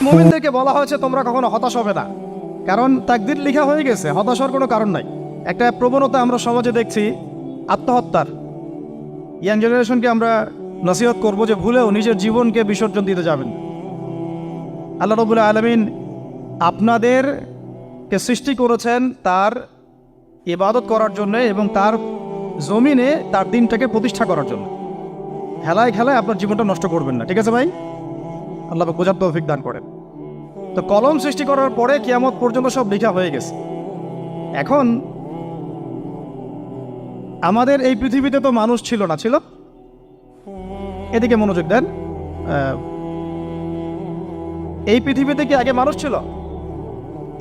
মুমিনদেরকে বলা হয়েছে তোমরা কখনো হতাশ হবে না, কারণ তাকদীর লেখা হয়ে গেছে, হতাশার কোনো কারণ নাই। একটা প্রবণতা আমরা সমাজে দেখছি আত্মহত্যার। ইয়াং জেনারেশনকে আমরা নসিহত করব যে ভুলেও নিজের জীবনকে বিসর্জন দিতে যাবেন। আল্লাহ রাব্বুল আলামিন আপনাদেরকে সৃষ্টি করেছেন তার ইবাদত করার জন্য এবং তার জমিনে তার দিনটাকে প্রতিষ্ঠা করার জন্য। খেলায় খেলায় আপনার জীবনটা নষ্ট করবেন না, ঠিক আছে ভাই? আল্লাহ বোঝার তৌফিক দান করেন। তো কলম সৃষ্টি করার পরে কিয়ামত পর্যন্ত সব লেখা হয়ে গেছে। এখন আমাদের এই পৃথিবীতে তো মানুষ ছিল না, ছিল? এদিকে মনোযোগ দেন। এই পৃথিবীতে কি আগে মানুষ ছিল?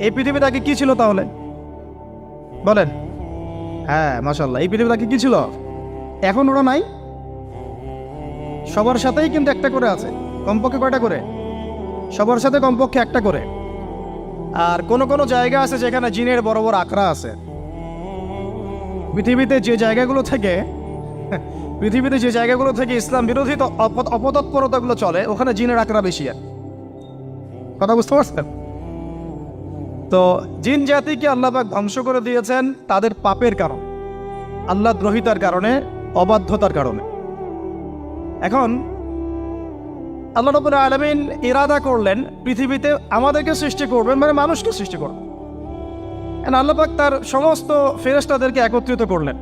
এই পৃথিবীতে আগে কি ছিল তাহলে বলেন? হ্যাঁ, মাশাআল্লাহ। এই পৃথিবীতে আগে কি ছিল? এখন ওরা নাই? সবার সাথেই কিন্তু একটা করে আছে। কমপক্ষে কয়টা করে? সবার সাথে কমপক্ষে একটা করে। আর কোন কোন জায়গা আছে যেখানে জিনের বড় বড় আখড়া আছে। পৃথিবীতে যে জায়গাগুলো থেকে ইসলাম বিরোধী অপতৎপরতাগুলো চলে, ওখানে জিনের আখড়া বেশি। কথা বুঝতে পারছেন? তো জিন জাতিকে আল্লাহ পাক ধ্বংস করে দিয়েছেন তাদের পাপের কারণ, আল্লাহ দ্রোহিতার কারণে, অবাধ্যতার কারণে। এখন আল্লাহ রাব্বুল আলামিন ইরাদা করলেন পৃথিবীতে আমাদেরকে সৃষ্টি করবেন, মানে মানুষকে সৃষ্টি করবেন। আল্লাহ পাক তার সমস্ত ফেরেশতাদেরকে একত্রিত করলেন।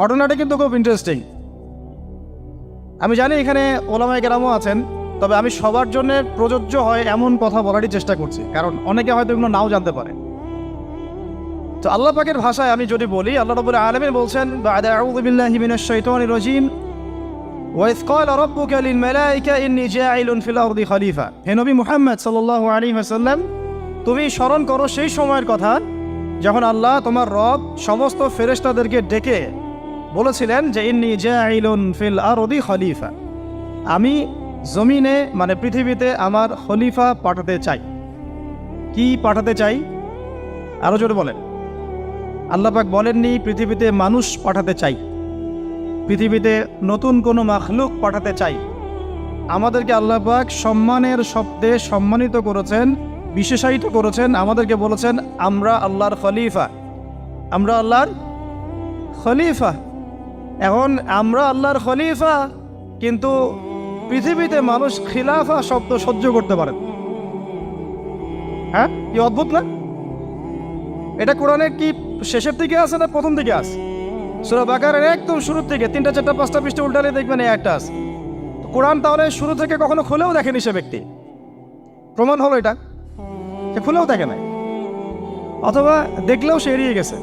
ঘটনাটা কিন্তু খুব ইন্টারেস্টিং। আমি জানি এখানে ওলামায়ে কেরামও আছেন, তবে আমি সবার জন্য প্রযোজ্য হয় এমন কথা বলারই চেষ্টা করছি, কারণ অনেকে হয়তো এগুলো নাও জানতে পারে। তো আল্লাহ পাকের ভাষায় আমি যদি বলি, আল্লাহ রাব্বুল আলামিন বলছেন, বা'দা আউযু বিল্লাহি মিনাশ শাইতানির রাজীম, ওয়াইয ক্বালা রাব্বুকা লিল মালায়েকা ইন্নী জাঈলুন ফিল আরদি খলিফা। হে নবী মুহাম্মদ সাল্লাল্লাহু আলাইহি ওয়াসাল্লাম, তুমি স্মরণ করো সেই সময়ের কথা যখন আল্লাহ তোমার রব সমস্ত ফেরেশতাদেরকে ডেকে বলেছিলেন যে ইন্নী জাঈলুন ফিল আরদি খলিফা, আমি জমিনে মানে পৃথিবীতে আমার খলিফা পাঠাতে চাই। কি পাঠাতে চাই? আরো জোরে বলেন। আল্লাহ পাক বলেননি পৃথিবীতে মানুষ পাঠাতে চাই, পৃথিবীতে নতুন কোনো মাখলুক পাঠাতে চাই। আমাদেরকে আল্লাহ পাক সম্মানের শব্দে সম্মানিত করেছেন, বিশেষায়িত করেছেন। আমাদেরকে বলেছেন আমরা আল্লাহর খলিফা, আমরা আল্লাহর খলিফা। এখন আমরা আল্লাহর খলিফা, কিন্তু পৃথিবীতে মানুষ খিলাফা শব্দ সহ্য করতে পারে। হ্যাঁ, কি অদ্ভুত না? এটা কোরআনের কি শেষের দিকে আছে না প্রথম দিকে আছে? সূরা বাকারার একদম শুরুর থেকে 3টা 4টা 5টা পৃষ্ঠা উল্টালে দেখবেন এই একটা আছে। কোরআন তাহলে শুরু থেকে কখনো খুলেও দেখেনি সে ব্যক্তি। প্রমাণ হলো এটা, সে খুলেও দেখে নাই, অথবা দেখলেও সে এড়িয়ে গেছে।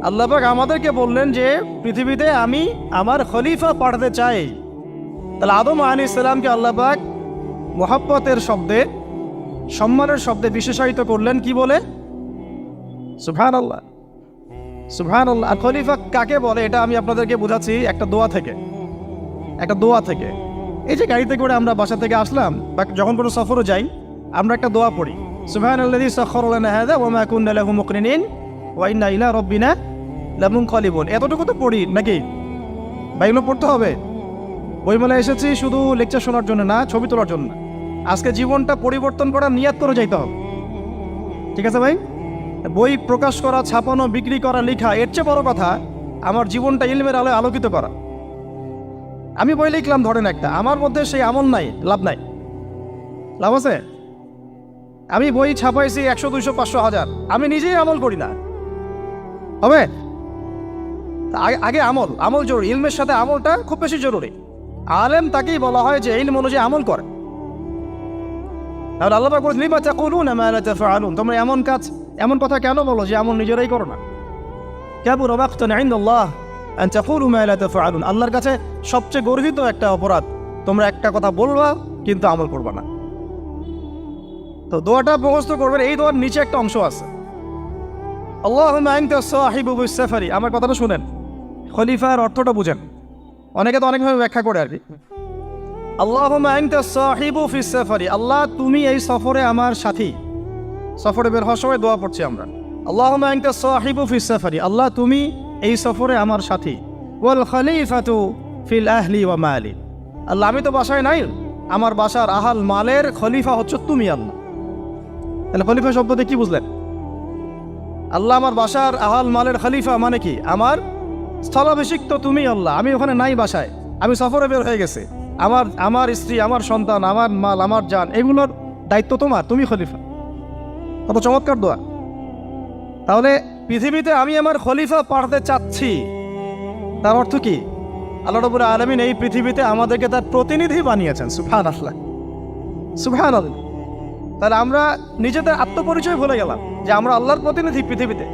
আল্লাহ পাক আমাদেরকে বললেন যে পৃথিবীতে আমি আমার খলিফা পাঠাতে চাই। তাহলে আদম আলাইহিস সালামকে আল্লাহ পাক মুহাব্বতের শব্দে, সম্মানের শব্দে বিশেষায়িত করলেন কি বলে? সুবহানাল্লাহ, সুবহানাল্লাহ। আর খলিফা কাকে বলে এটা আমি আপনাদেরকে বোঝাচ্ছি একটা দোয়া থেকে। এই যে গাড়িতে করে আমরা বাসা থেকে আসলাম বা যখন কোনো সফরে যাই, আমরা একটা দোয়া পড়ি, সুবহানাল্লাযী সাখখারা লানা হাযা ওয়া মা কুন্না লাহু মুকরিনিন ওয়া ইন্না ইলা রাব্বিনা লামুনকালিবুন। এতটুকু তো পড়ি নাকি? বা এগুলো পড়তে হবে? বইমেলায় এসেছি শুধু লেকচার শোনার জন্য না, ছবি তোলার জন্য না। আজকে জীবনটা পরিবর্তন করার নিয়াত করে যাইতে হবে, ঠিক আছে ভাই? বই প্রকাশ করা, ছাপানো, বিক্রি করা, লেখা, এর চেয়ে বড় কথা আমার জীবনটা ইলমের আলোয় আলোকিত করা। আমি বই লিখলাম ধরেন একটা, আমার মধ্যে সেই আমল নাই, লাভ নাই। লাভ আছে? আমি বই ছাপাইছি 100, 200, 500, 1000, আমি নিজেই আমল করি না, হবে? আগে আমল জরুরি। ইলমের সাথে আমলটা খুব বেশি জরুরি। আলেম তাকেই বলা হয় যে ইলম অনুযায়ী আমল করে। তাহলে আল্লাহ পাক বলেন লিমা তাকুলুনা মা লা তাফআলুন, তোমরা এমন কথা কেন বলো যে আমল নিজেরাই করো না? কাবুরা মাকতান ইনদাল্লাহ আন তাকুলু মা লা তাফআলুন, আল্লাহর কাছে সবচেয়ে গর্হিত একটা অপরাধ তোমরা একটা কথা বলবা কিন্তু আমল করবা না। তো দোয়াটা মুখস্থ করবেন। এই দোয়ার নিচে একটা অংশ আছে, আল্লাহুম্মা আনতা সাহিবু বিস সাফারি। আমার কথাটা শুনেন, খলিফার অর্থটা বুঝেন। অনেকে তো অনেকভাবে ব্যাখ্যা করে আর কি। আল্লাহুম্মা আনতা সাহিবু ফিস সাফারি, আল্লাহ তুমি এই সফরে আমার সাথী। সফরে বের হওয়ার সময় দোয়া পড়ছি আমরা, আল্লাহুম্মা আনতা সাহিবু ফিস সাফারি, আল্লাহ তুমি এই সফরে আমার সাথী। ওয়াল খলিফাতু ফিল আহলি ওয়া মালি, আল্লাহ আমি তো বাসায় নাই, আমার বাসার আহাল মালের খলিফা হচ্ছে তুমি আল্লাহ। তাহলে খলিফা শব্দতে কি বুঝলেন? আল্লাহ আমার বাসার আহাল মালের খলিফা মানে কি? আমার স্থলাভিষিক্ত তুমি আল্লাহ, আমি ওখানে নাই বাসায়, আমি সফরে বের হয়ে গেছে, আমার স্ত্রী, আমার সন্তান, আমার মাল, আমার জান, এগুলোর দায়িত্ব তোমার, তুমি খলিফা। কত চমৎকার দোয়া। তাহলে পৃথিবীতে আমি আমার খলিফা পাঠাতে চাচ্ছি, তার অর্থ কি? আল্লাহ রাব্বুল আলামিন এই পৃথিবীতে আমাদেরকে তার প্রতিনিধি বানিয়েছেন। সুবহানাল্লাহ, সুবহানাল্লাহ। তাহলে আমরা নিজেদের আত্মপরিচয় ভুলে গেলাম যে আমরা আল্লাহর প্রতিনিধি পৃথিবীতে,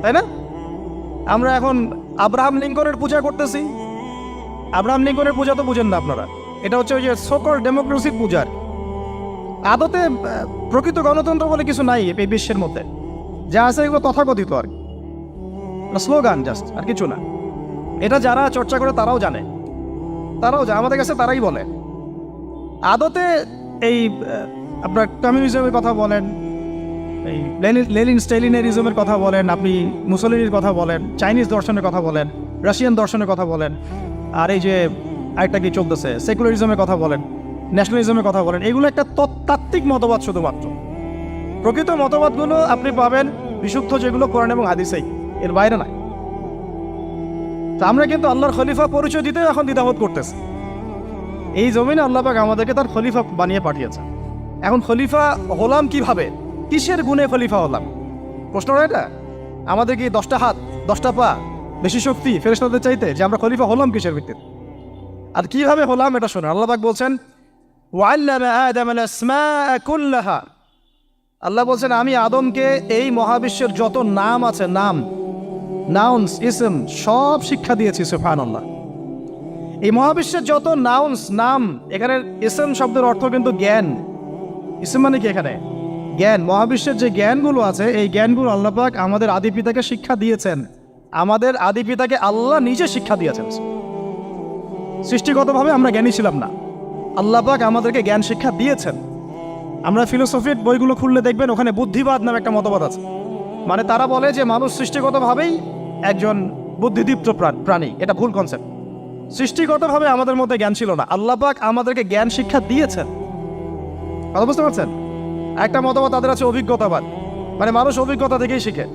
তাই না? আমরা এখন আব্রাহাম লিঙ্কনের পূজা করতেছি। আব্রাহাম লিঙ্কনের পূজা তো বুঝেন না আপনারা, এটা হচ্ছে ওই যে সোকল ডেমোক্রেসির পূজার। আদতে প্রকৃত গণতন্ত্র বলে কিছু নাই এই বিশ্বের মধ্যে, যা আছে এগুলো তথাকথিত আর কি, স্লোগান জাস্ট, আর কিছু না। এটা যারা চর্চা করে তারাও জানে, আমাদের কাছে তারাই বলে। আদতে এই আপনার কমিউনিজমের কথা বলেন, এই লেনিন স্টেলিনারিজমের কথা বলেন, আপনি মুসলিনের কথা বলেন, চাইনিজ দর্শনের কথা বলেন, রাশিয়ান দর্শনের কথা বলেন, আর এই যে আরেকটা কি চলতেছে সেকুলারিজমের কথা বলেন, ন্যাশনালিজমের কথা বলেন, এগুলো একটা তাত্ত্বিক মতবাদ শুধুমাত্র। প্রকৃত মতবাদগুলো আপনি পাবেন বিশুদ্ধ যেগুলো কোরআন এবং হাদিসেই, এর বাইরে নাই। তো আমরা কিন্তু আল্লাহর খলিফা পরিচয় দিতে এখন দ্বিধাবোধ করতেছি। এই জমিনে আল্লাহ পাক আমাদেরকে তার খলিফা বানিয়ে পাঠিয়েছে। এখন খলিফা হলাম কিভাবে? কিসের গুণে খলিফা হলাম? প্রশ্নটা এটা। আমাদের কি 10টা হাত, 10টা পা, বেশি শক্তি ফেরেশতাদের চাইতে, যে আমরা খলিফা হলাম কিসের ভিত্তিতে? আর কিভাবে হলাম এটা শুনুন। আল্লাহ পাক বলছেন ওয়াল্লামা আদামাল আসমাআ কুল্লাহা, আল্লাহ বলছেন আমি আদমকে এই মহাবিশ্বের যত নাম আছে, নাউন্স, ইসম, সব শিক্ষা দিয়েছি। সুবহানাল্লাহ। এই মহাবিশ্বের যত নাম, এখানে ইসম শব্দের অর্থ কিন্তু জ্ঞান। ইসম মানে কি? এখানে জ্ঞান। মহাবিশ্বের যে জ্ঞানগুলো আছে, এই জ্ঞানগুলো আল্লাহ পাক আমাদের আদি পিতাকে শিক্ষা দিয়েছেন। আমাদের আদি পিতাকে আল্লাহ নিজে শিক্ষা দিয়েছেন। সৃষ্টিগতভাবে আমরা জ্ঞানী ছিলাম না, আল্লাহ পাক আমাদেরকে জ্ঞান শিক্ষা দিয়েছেন। আমরা ফিলোসফির বইগুলো খুললে দেখবেন ওখানে বুদ্ধিবাদ নামে একটা মতবাদ আছে। মানে তারা বলে যে মানুষ সৃষ্টিগতভাবেই একজন বুদ্ধিদীপ্ত প্রাণী। এটা ভুল কনসেপ্ট। সৃষ্টিগতভাবে আমাদের মধ্যে জ্ঞান ছিল না, আল্লাহ পাক আমাদেরকে জ্ঞান শিক্ষা দিয়েছেন। কথা বুঝতে পারছেন? একটা মতবাদ তাদের আছে অভিজ্ঞতাবাদ, মানে মানুষ অভিজ্ঞতা থেকেই শিখে।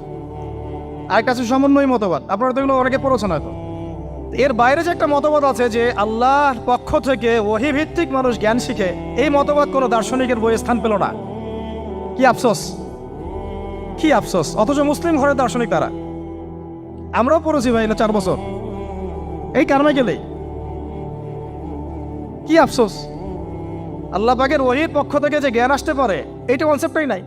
আরেকটা আছে সমন্বয় মতবাদ, আপনারা তো এগুলো অনেকে পড়েছেন হয়তো। এর বাইরে যে একটা মতবাদ আছে যে আল্লাহর পক্ষ থেকে ওহী ভিত্তিক মানুষ জ্ঞান শিখে, এই মতবাদ কোনো দার্শনিকের বইয়ে স্থান পেল না। কি আফসোস, কি আফসোস। অথচ মুসলিম ঘরের দার্শনিক তারা। আমরাও পড়েছি ভাই, 4 বছর এই কারণে গেলেই। কি আফসোস, আল্লাহ পাকের ওহীর পক্ষ থেকে যে জ্ঞান আসতে পারে এইটা কনসেপ্টই নাই।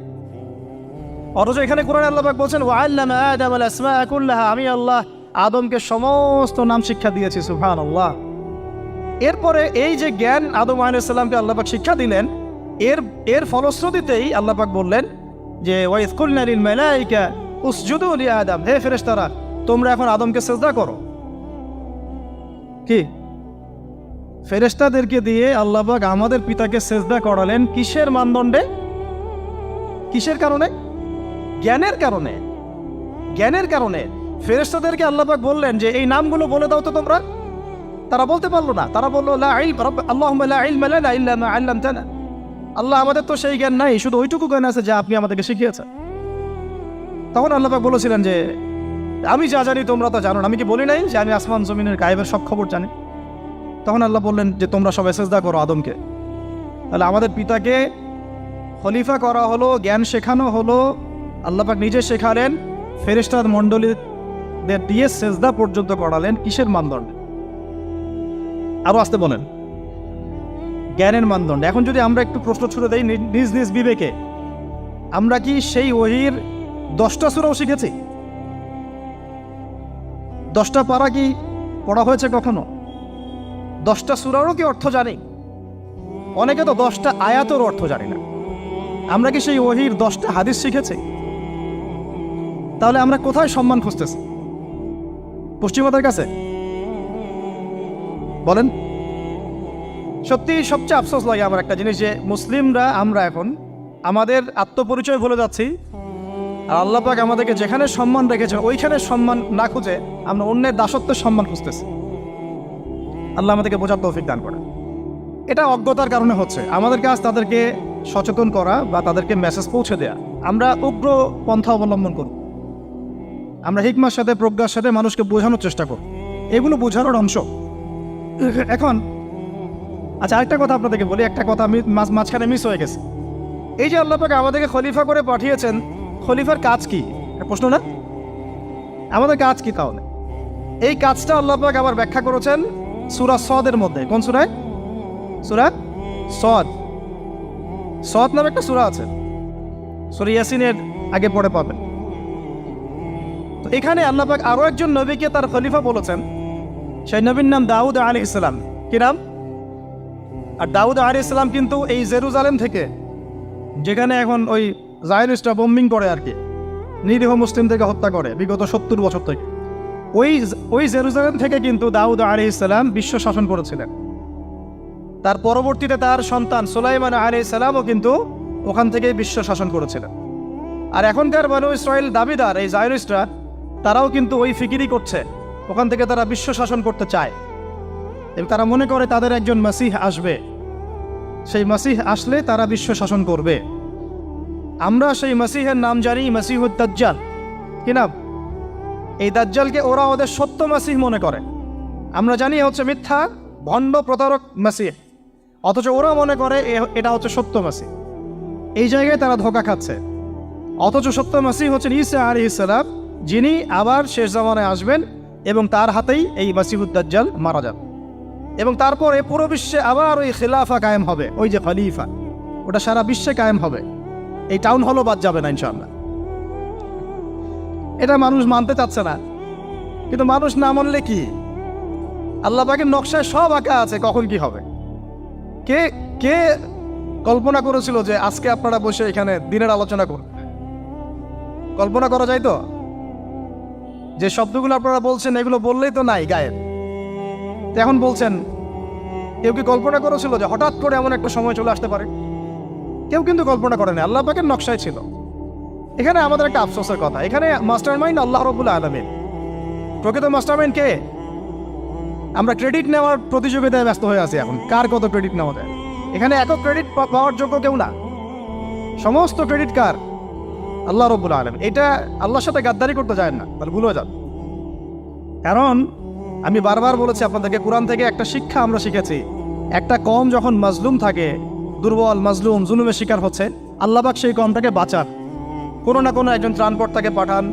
অথচ এখানে কোরআনে আল্লাহ পাক বলছেন ওয়াল্লামা আদামাল আসমাআ কুল্লাহা, আমি আল্লাহ আদমকে সমস্ত নাম শিক্ষা দিয়েছি। সুবহানাল্লাহ। এরপরে এই যে জ্ঞান আদম আলাইহিস সালামকে আল্লাহ পাক শিক্ষা দিলেন, এর ফলশ্রুতিতেই আল্লাহ পাক বললেন যে ওয়াইয কুলনা লিল মালাইকা উসজুদু লি আদম, হে ফেরেশতারা তোমরা এখন আদমকে সিজদা করো। কি ফেরেশতাদেরকে দিয়ে আল্লাহ পাক আমাদের পিতাকে সিজদা করালেন কিসের মানদণ্ডে? কিসের কারণে? জ্ঞানের কারণে। জ্ঞানের কারণে ফেরেশতাদেরকে আল্লাহ পাক বললেন যে এই নামগুলো বলে দাও তো তোমরা। তারা বলতে পারলো না। তারা বললো লা ইলম আল্লাহুম্মা লা ইলমা লানা ইল্লা মা আল্লামতানা, আল্লাহ আমাদের তো সেই জ্ঞান নাই, শুধু ওইটুকু জ্ঞান আছে যা আপনি আমাদেরকে শিখিয়েছেন। তখন আল্লাহ পাক বলেছিলেন যে আমি যা জানি তোমরা তো জানো না, আমি কি বলি নাই যে আমি আসমান জমিনের গায়েবের সব খবর জানি? তখন আল্লাহ বললেন যে তোমরা সবাই সিজদা করো আদমকে। তাহলে আমাদের পিতাকে খলিফা করা হলো, জ্ঞান শেখানো হলো, আল্লাহ পাক নিজে শেখালেন, ফেরেশতা মণ্ডলীদের দিয়ে সিজদা পর্যন্ত করালেন। কিসের মানদণ্ডে? আরো আসতে বলেন, জ্ঞানের মানদণ্ডে। এখন যদি আমরা একটু প্রশ্ন ছুড়ে দেই নিজ নিজ বিবেকে, আমরা কি সেই ওহীর 10টা সূরাও শিখেছি? 10টা পারা কি পড়া হয়েছে কখনো? 10টা সূরারও কি অর্থ জানি? অনেকে তো 10টা আয়াতের অর্থ জানি না। আমরা কি সেই ওহীর 10টা হাদিস শিখেছি? তাহলে আমরা কোথায় সম্মান খুঁজতেছি? পশ্চিমাদের কাছে? বলেন। সত্যি সবচেয়ে আফসোস লাগে আমার একটা জিনিস, যে মুসলিমরা আমরা এখন আমাদের আত্মপরিচয় ভুলে যাচ্ছি, আর আল্লাহ পাক আমাদেরকে যেখানে সম্মান রেখেছে ওইখানে সম্মান না খুঁজে আমরা অন্যের দাসত্বের সম্মান খুঁজতেছি। আল্লাহ আমাদেরকে বোঝার তৌফিক দান করে। এটা অজ্ঞতার কারণে হচ্ছে। আমাদের কাজ তাদেরকে সচেতন করা বা তাদেরকে মেসেজ পৌঁছে দেয়া। আমরা উগ্র পন্থা অবলম্বন করব, আমরা হিকমার সাথে প্রজ্ঞার সাথে মানুষকে বোঝানোর চেষ্টা করব, এগুলো বোঝানোর অংশ। এখন আচ্ছা, আরেকটা কথা আপনাদেরকে বলি, একটা কথা আমি মাঝখানে মিস হয়ে গেছে। এই যে আল্লাহ পাক আমাদেরকে খলিফা করে পাঠিয়েছেন, খলিফার কাজ কি? প্রশ্ন না? আমাদের কাজ কি তাহলে? এই কাজটা আল্লাহ পাক আবার ব্যাখ্যা করেছেন সূরা সদের মধ্যে। কোন সূরায়? সূরা সদ। সদ নামে একটা সূরা আছে, সূরা ইয়াসিনের আগে পড়ে পাবেন। তো এখানে আল্লাহ পাক আরো একজন নবীকে তার খলিফা বলেছেন। সেই নবীর নাম দাউদ আলাইহিস সালাম। কি নাম? আর দাউদ আলাইহিস সালাম কিন্তু এই জেরুজালেম থেকে, যেখানে এখন ওই জায়নিস্টরা বোম্বিং করে আর কি, নিরীহ মুসলিমদেরকে হত্যা করে বিগত 70 বছর থেকে, ওই জেরুজালেম থেকে কিন্তু দাউদ আলাইহিস সালাম বিশ্ব শাসন করেছিলেন। তার পরবর্তীতে তার সন্তান সুলাইমান আলাইহিস সালামও কিন্তু ওখান থেকে বিশ্ব শাসন করেছিলেন। আর এখনকার বনু ইসরাইল দাবিদার এই জায়নিস্টরা, তারাও কিন্তু ওই ফিকিরই করছে, ওখান থেকে তারা বিশ্ব শাসন করতে চায় এবং তারা মনে করে তাদের একজন মাসিহ আসবে, সেই মাসিহ আসলে তারা বিশ্ব শাসন করবে। আমরা সেই মাসিহের নাম জানি মাসিহুদ দাজ্জাল। কি নাম? এই দাজ্জালকে ওরা ওদের সত্য মাসিহ মনে করে, আমরা জানি হচ্ছে মিথ্যা ভণ্ড প্রতারক মাসিহ, অথচ ওরা মনে করে এটা হচ্ছে সত্য মাসিহ। এই জায়গায় তারা ধোঁকা খাচ্ছে। অথচ সত্য মাসিহ হচ্ছেন ঈসা আলাইহিস সালাম, যিনি আবার শেষ জামানায় আসবেন এবং তার হাতেই এই মাসিহুদ দাজ্জাল মারা যাবে এবং তারপরে পুরো বিশ্বে আবার ওই খিলাফা কায়েম হবে, ওই যে খলিফা, ওটা সারা বিশ্বে কায়েম হবে। এই টাউন হলও বাদ যাবে না ইনশাআল্লাহ। এটা মানুষ মানতে চাচ্ছে না, কিন্তু মানুষ না মানলে কি? আল্লাহ পাকের নকশায় সব আঁকা আছে কখন কি হবে। কে কে কল্পনা করেছিল যে আজকে আপনারা বসে এখানে দিনের আলোচনা করুন? কল্পনা করা যায় তো? যে শব্দগুলো আপনারা বলছেন এগুলো বললেই তো নাই গায়েব, এখন বলছেন। কেউ কি কল্পনা করেছিল যে হঠাৎ করে এমন একটা সময় চলে আসতে পারে? কেউ কিন্তু কল্পনা করেনি, আল্লাহ পাকের নকশায় ছিল। এখানে আমাদের একটা আফসোসের কথা, এখানে মাস্টার মাইন্ড আল্লাহ রাব্বুল আলামিন। প্রকৃত মাস্টার মাইন্ড কে? আমরা ক্রেডিট নেওয়ার প্রতিযোগিতায় ব্যস্ত হয়ে আছি এখন, কার কত ক্রেডিট নেওয়া যায়। এখানে একক ক্রেডিট পাওয়ার যোগ্য কেউ না, সমস্ত ক্রেডিট কার? আল্লাহ রাব্বুল আলামিন। এটা আল্লাহর সাথে গাদ্দারি করতে যায় না, তাহলে ভুলে যান। কারণ আমি বারবার বলেছি আপনাদেরকে, কোরআন থেকে একটা শিক্ষা আমরা শিখেছি, একটা কম যখন মাজলুম থাকে, দুর্বল মাজলুম জুলুমের শিকার হচ্ছে, আল্লাহ পাক সেই কমটাকে বাঁচান, কোনো না কোনো একজন ত্রাণকর্তাকে পাঠান,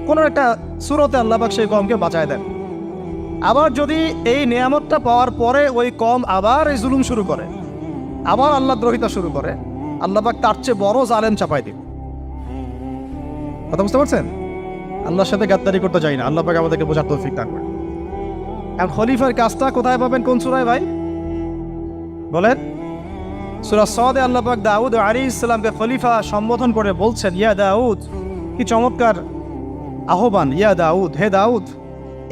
কোনো একটা সূরতে আল্লাহ পাক সেই কমকে বাঁচায় দেন। আবার যদি এই নিয়ামতটা পাওয়ার পরে ওই কম আবার এই জুলুম শুরু করে, আবার আল্লাহ দ্রোহিতা শুরু করে, আল্লাহ পাক তার চেয়ে বড় জালেম চাপাই দিন। কথা বুঝতে পারছেন? আল্লাহর সাথে গাদ্দারি করতে চাই না, আল্লাহ পাক আমাদেরকে বোঝার তৌফিক দান করেন। এখন খলিফার কাজটা কোথায় পাবেন? কোন সূরায় ভাই বলেন? সূরা সদে আল্লাহ পাক দাউদ আলাইহিস সালামকে খলিফা সম্বোধন করে বলছেন, ইয়া দাউদ। কি চমৎকার আহ্বান! ইয়া দাউদ, হে দাউদ,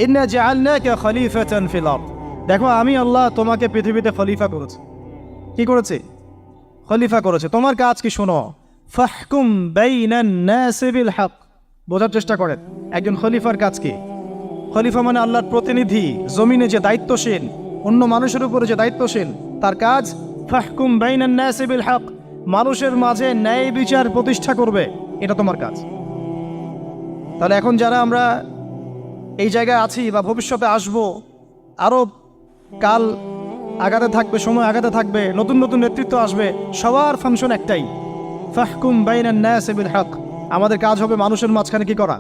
ইন্না জাআলনাকা খলিফাতান ফিল আরদ। দেখো, আমি আল্লাহ তোমাকে পৃথিবীতে খলিফা করেছি। কি করেছি? খলিফা করেছে। তোমার কাজ কি শোনো। ফাহকুম বাইনান নাসি বিল হক। বোঝার চেষ্টা করেন একজন খলিফার কাজ কি। খলিফা মানে আল্লাহর প্রতিনিধি, জমিনে যে দায়িত্বশীল, অন্য মানুষের উপরে যে দায়িত্বশীল, তার কাজ ফাহকুম বাইনান নাসি বিল হক, মানুষের মাঝে ন্যায় বিচার প্রতিষ্ঠা করবে, এটা তোমার কাজ। তাহলে এখন যারা আমরা এই জায়গায় আছি বা ভবিষ্যতে আসব, আরও কাল আগাতে থাকবে, সময় আগাতে থাকবে, নতুন নতুন নেতৃত্ব আসবে, সবার ফাংশন একটাই, ফাহকুম বাইনান নাসি বিল হক। আমাদের কাজ হবে মানুষের মাঝখানে কি করা?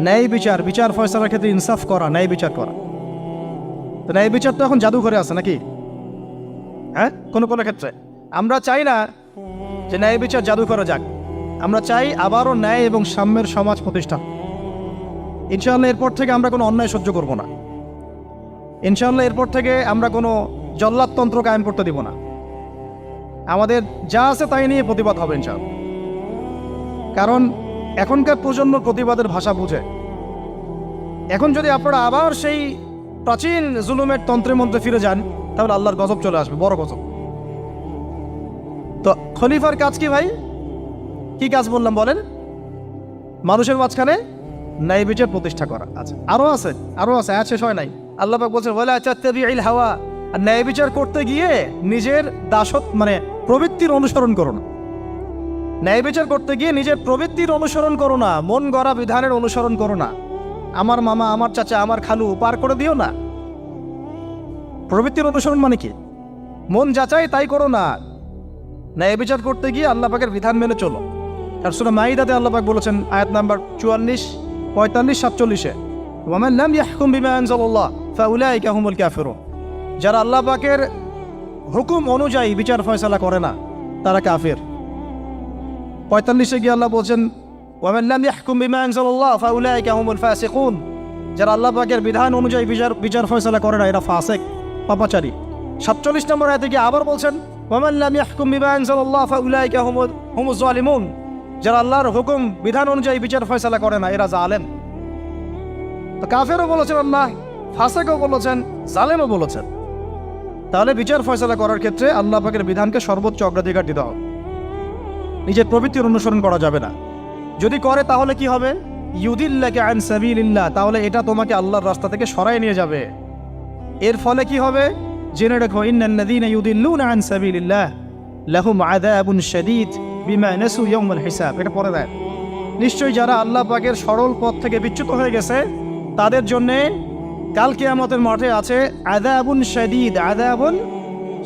ন্যায় বিচার, বিচার ফয়সালার ক্ষেত্রে ইনসাফ করা, ন্যায় বিচার করা। তো ন্যায় বিচার তো এখন জাদুঘরে আছে নাকি? হ্যাঁ, কোনো কোনো ক্ষেত্রে আমরা চাই না যে ন্যায় বিচার জাদুঘরে যাক, আমরা চাই আবারও ন্যায় এবং সাম্যের সমাজ প্রতিষ্ঠা। ইনশাআল্লাহ এরপর থেকে আমরা কোনো অন্যায় সহ্য করব না। ইনশাআল্লাহ এরপর থেকে আমরা কোনো জল্লাদতন্ত্র কায়েম করতে দিব না। আমাদের যা আছে তাই নিয়ে প্রতিবাদ হবে ইনশাআল্লাহ। কারণ এখনকার প্রজন্ম প্রতিবাদের ভাষা বুঝে। এখন যদি আপনারা আবার সেই প্রাচীন জুলুমের তন্ত্রে মন্ত্রে ফিরে যান, তাহলে আল্লাহর গজব চলে আসবে, বড় গজব। তো খলিফার কাজ কি ভাই? কি কাজ বললাম বলেন? মানুষের মাঝখানে ন্যায় বিচার প্রতিষ্ঠা করা। আচ্ছা, আরো আছে, আয়াত শেষ হয় নাই। আল্লাহ পাক বলছেন ওয়ালা তাত্তাবিউল হাওয়া। আর ন্যায় বিচার করতে গিয়ে নিজের দাসত্ব মানে প্রবৃত্তির অনুসরণ করো না। ন্যায় বিচার করতে গিয়ে নিজের প্রবৃত্তির অনুসরণ করো না, মন গড়া বিধানের অনুসরণ করো না। আমার মামা, আমার চাচা, আমার খালু পার করে দিও না। প্রবৃত্তির অনুসরণ মানে কি? মন যাচাই তাই করো না। ন্যায় বিচার করতে গিয়ে আল্লাহ পাকের বিধান মেনে চলো। আর সূরা মাইদাতে আল্লাহ পাক বলেছেন আয়াত নাম্বার 44, 45, 47-এ, ওয়ামান লাম ইয়াহকুম বিমা আনজালাল্লাহ ফাউলাইকা হুমুল কাফিরুন। যারা আল্লাহ পাকের হুকুম অনুযায়ী বিচার ফয়সালা করে না তারা কাফির। 45-এ গিয়ে আল্লাহ বলছেন ওয়ামান লাম ইয়াহকুম বিমা আনজালাল্লাহ ফাউলাইকা হুমুল ফাসিকুন। যারা আল্লাহ পাকের বিধান অনুযায়ী বিচার ফয়সালা করে না এরা ফাসিক, পাপাচারী। 47 নম্বর আয়াতে গিয়ে আবার বলছেন ওয়ামান লাম ইয়াহকুম বিমা আনজালাল্লাহ ফাউলাইকা হুমুজ জালিমুন। যারা আল্লাহর হুকুম বিধান অনুযায়ী বিচার ফয়সালা করে না এরা জালেম। তো কাফেরও বলেছেন আল্লাহ, ফাসিকও বলেছেন, জালেমও বলেছেন। তাহলে বিচার ফয়সালা করার ক্ষেত্রে আল্লাহ পাকের বিধানকে সর্বোচ্চ অগ্রাধিকার দিতে হবে। নিজের প্রবৃত্তির অনুসরণ করা যাবে না। যদি করে তাহলে কি হবে? ইউদিল্লাকা আন সাবিলিল্লাহ, তাহলে এটা তোমাকে আল্লাহর রাস্তা থেকে সরায় নিয়ে যাবে। এর ফলে কি হবে? জেনে রাখো, ইন্নাল্লাযীনা ইউদিল্লুনা আন সাবিলিল্লাহ লাহুম আযাবুন শাদীদ বিমা নাসু ইয়াউমাল হিসাব। এটা পড়ে দেয়, নিশ্চয়ই যারা আল্লাহ পাকের সরল পথ থেকে বিচ্যুত হয়ে গেছে তাদের জন্যে কাল কিয়ামতের মাঠে আছে আযাবুন শাদীদ। আযাবুন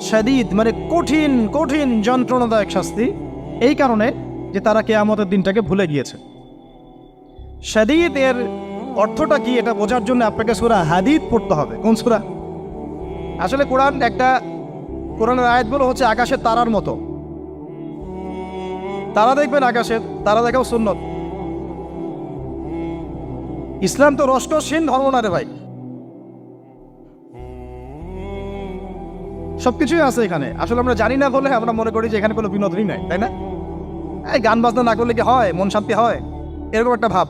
শাদীদ মানে কঠিন কঠিন যন্ত্রণাদায়ক শাস্তি, এই কারণে যে তারা কিয়ামতের দিনটাকে ভুলে গিয়েছে। শাদীদ এর অর্থটা কি এটা বোঝার জন্য আপনাকে সূরা হাদীদ পড়তে হবে। কোন সূরা? আসলে কোরআনের আয়াতগুলো হচ্ছে আকাশের তারার মতো। তারা দেখবেন আকাশের, তারা দেখাও সুন্নত। ইসলাম তো রসকসহীন ধর্ম না রে ভাই, সবকিছুই আছে এখানে। আসলে আমরা জানি না বলে আমরা মনে করি যে এখানে কোনো বিনোদনই নাই, তাই না? এই গান বাজনা না করলে কি হয়? মন শান্তি হয়? এরকম একটা ভাব।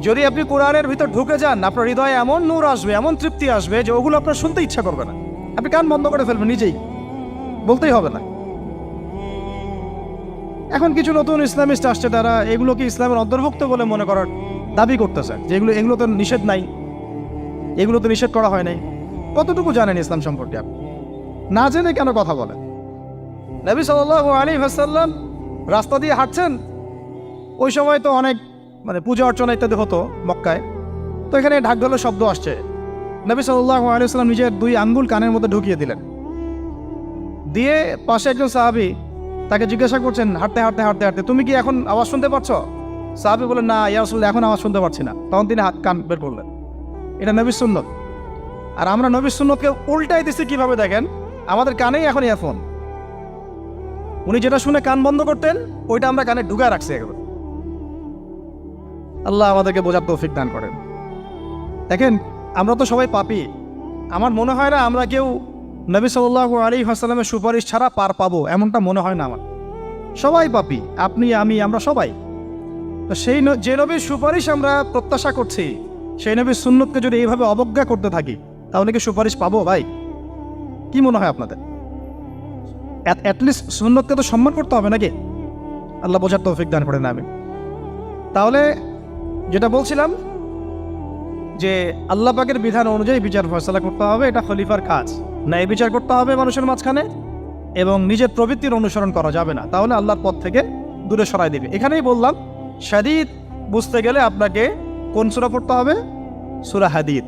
যদি আপনি কোরআনের ভিতর ঢুকে যান, আপনার হৃদয়ে এমন নূর আসবে, এমন তৃপ্তি আসবে যে ওগুলো আপনার শুনতে ইচ্ছা করবে না। আপনি কান বন্ধ করে ফেলবেন, নিজেই বলতেই হবে না। এখন কিছু নতুন ইসলামিস্ট আসছে, তারা এগুলোকে ইসলামের অন্তর্ভুক্ত বলে মনে করার দাবি করতেছে যে এগুলো তো নিষেধ নাই, এগুলো তো নিষেধ করা হয় নাই। কতটুকু জানেন ইসলাম সম্পর্কে আপনি? না জেনে কেন কথা বলেন? নবী সাল্লাল্লাহু আলাইহি ওয়াসাল্লাম রাস্তা দিয়ে হাঁটছেন, ওই সময় তো অনেক পূজা অর্চনা ইত্যাদি হতো মক্কায়। তো এখানে ঢাক ঢোলের শব্দ আসছে। নবী সাল্লাল্লাহু আলাইহি ওয়াসাল্লাম নিজের 2 আঙ্গুল কানের মধ্যে ঢুকিয়ে দিলেন, দিয়ে পাশে একজন সাহাবী তাকে জিজ্ঞাসা করছেন হাঁটতে হাঁটতে হাঁটতে হাঁটতে, তুমি কি এখন আওয়াজ শুনতে পাচ্ছ? সাহাবী বলেন, না ইয়া রাসূলুল্লাহ, এখন আওয়াজ শুনতে পাচ্ছি না। তখন তিনি কান বের করলেন। এটা নবীর সুন্নত। আর আমরা নবীর সুন্নতকে উল্টাই দিচ্ছি কিভাবে দেখেন, আমাদের কানেই এখন ইয়ারফোন। উনি যেটা শুনে কান বন্ধ করতেন ওইটা আমরা কানে ঢুকায় রাখছি একবার। আল্লাহ আমাদেরকে বোঝার তৌফিক দান করেন। দেখেন, আমরা তো সবাই পাপী। আমার মনে হয় না আমরা কেউ নবী সাল্লাল্লাহু আলাইহি ওয়াসাল্লামের সুপারিশ ছাড়া পার পাবো, এমনটা মনে হয় না আমার। সবাই পাপী, আপনি আমি আমরা সবাই। তো যে নবীর সুপারিশ আমরা প্রত্যাশা করছি, সেই নবীর সুন্নতকে যদি এইভাবে অবজ্ঞা করতে থাকি তাহলে কি সুপারিশ পাবো ভাই? কি মনে হয় আপনাদের? অ্যাটলিস্ট সুন্নতকে তো সম্মান করতে হবে নাকি? আল্লাহ বোঝার তৌফিক দান করেন। আমি তাহলে যেটা বলছিলাম যে আল্লাহ পাকের বিধান অনুযায়ী বিচার ফয়সালা করতে হবে, এটা খলিফার কাজ। ন্যায় বিচার করতে হবে মানুষের মাঝখানে, এবং নিজের প্রবৃত্তির অনুসরণ করা যাবে না, তাহলে আল্লাহর পথ থেকে দূরে সরাই দেবে। এখানেই বললাম শাদীদ বুঝতে গেলে আপনাকে কোন সূরা পড়তে হবে? সূরা হাদীদ।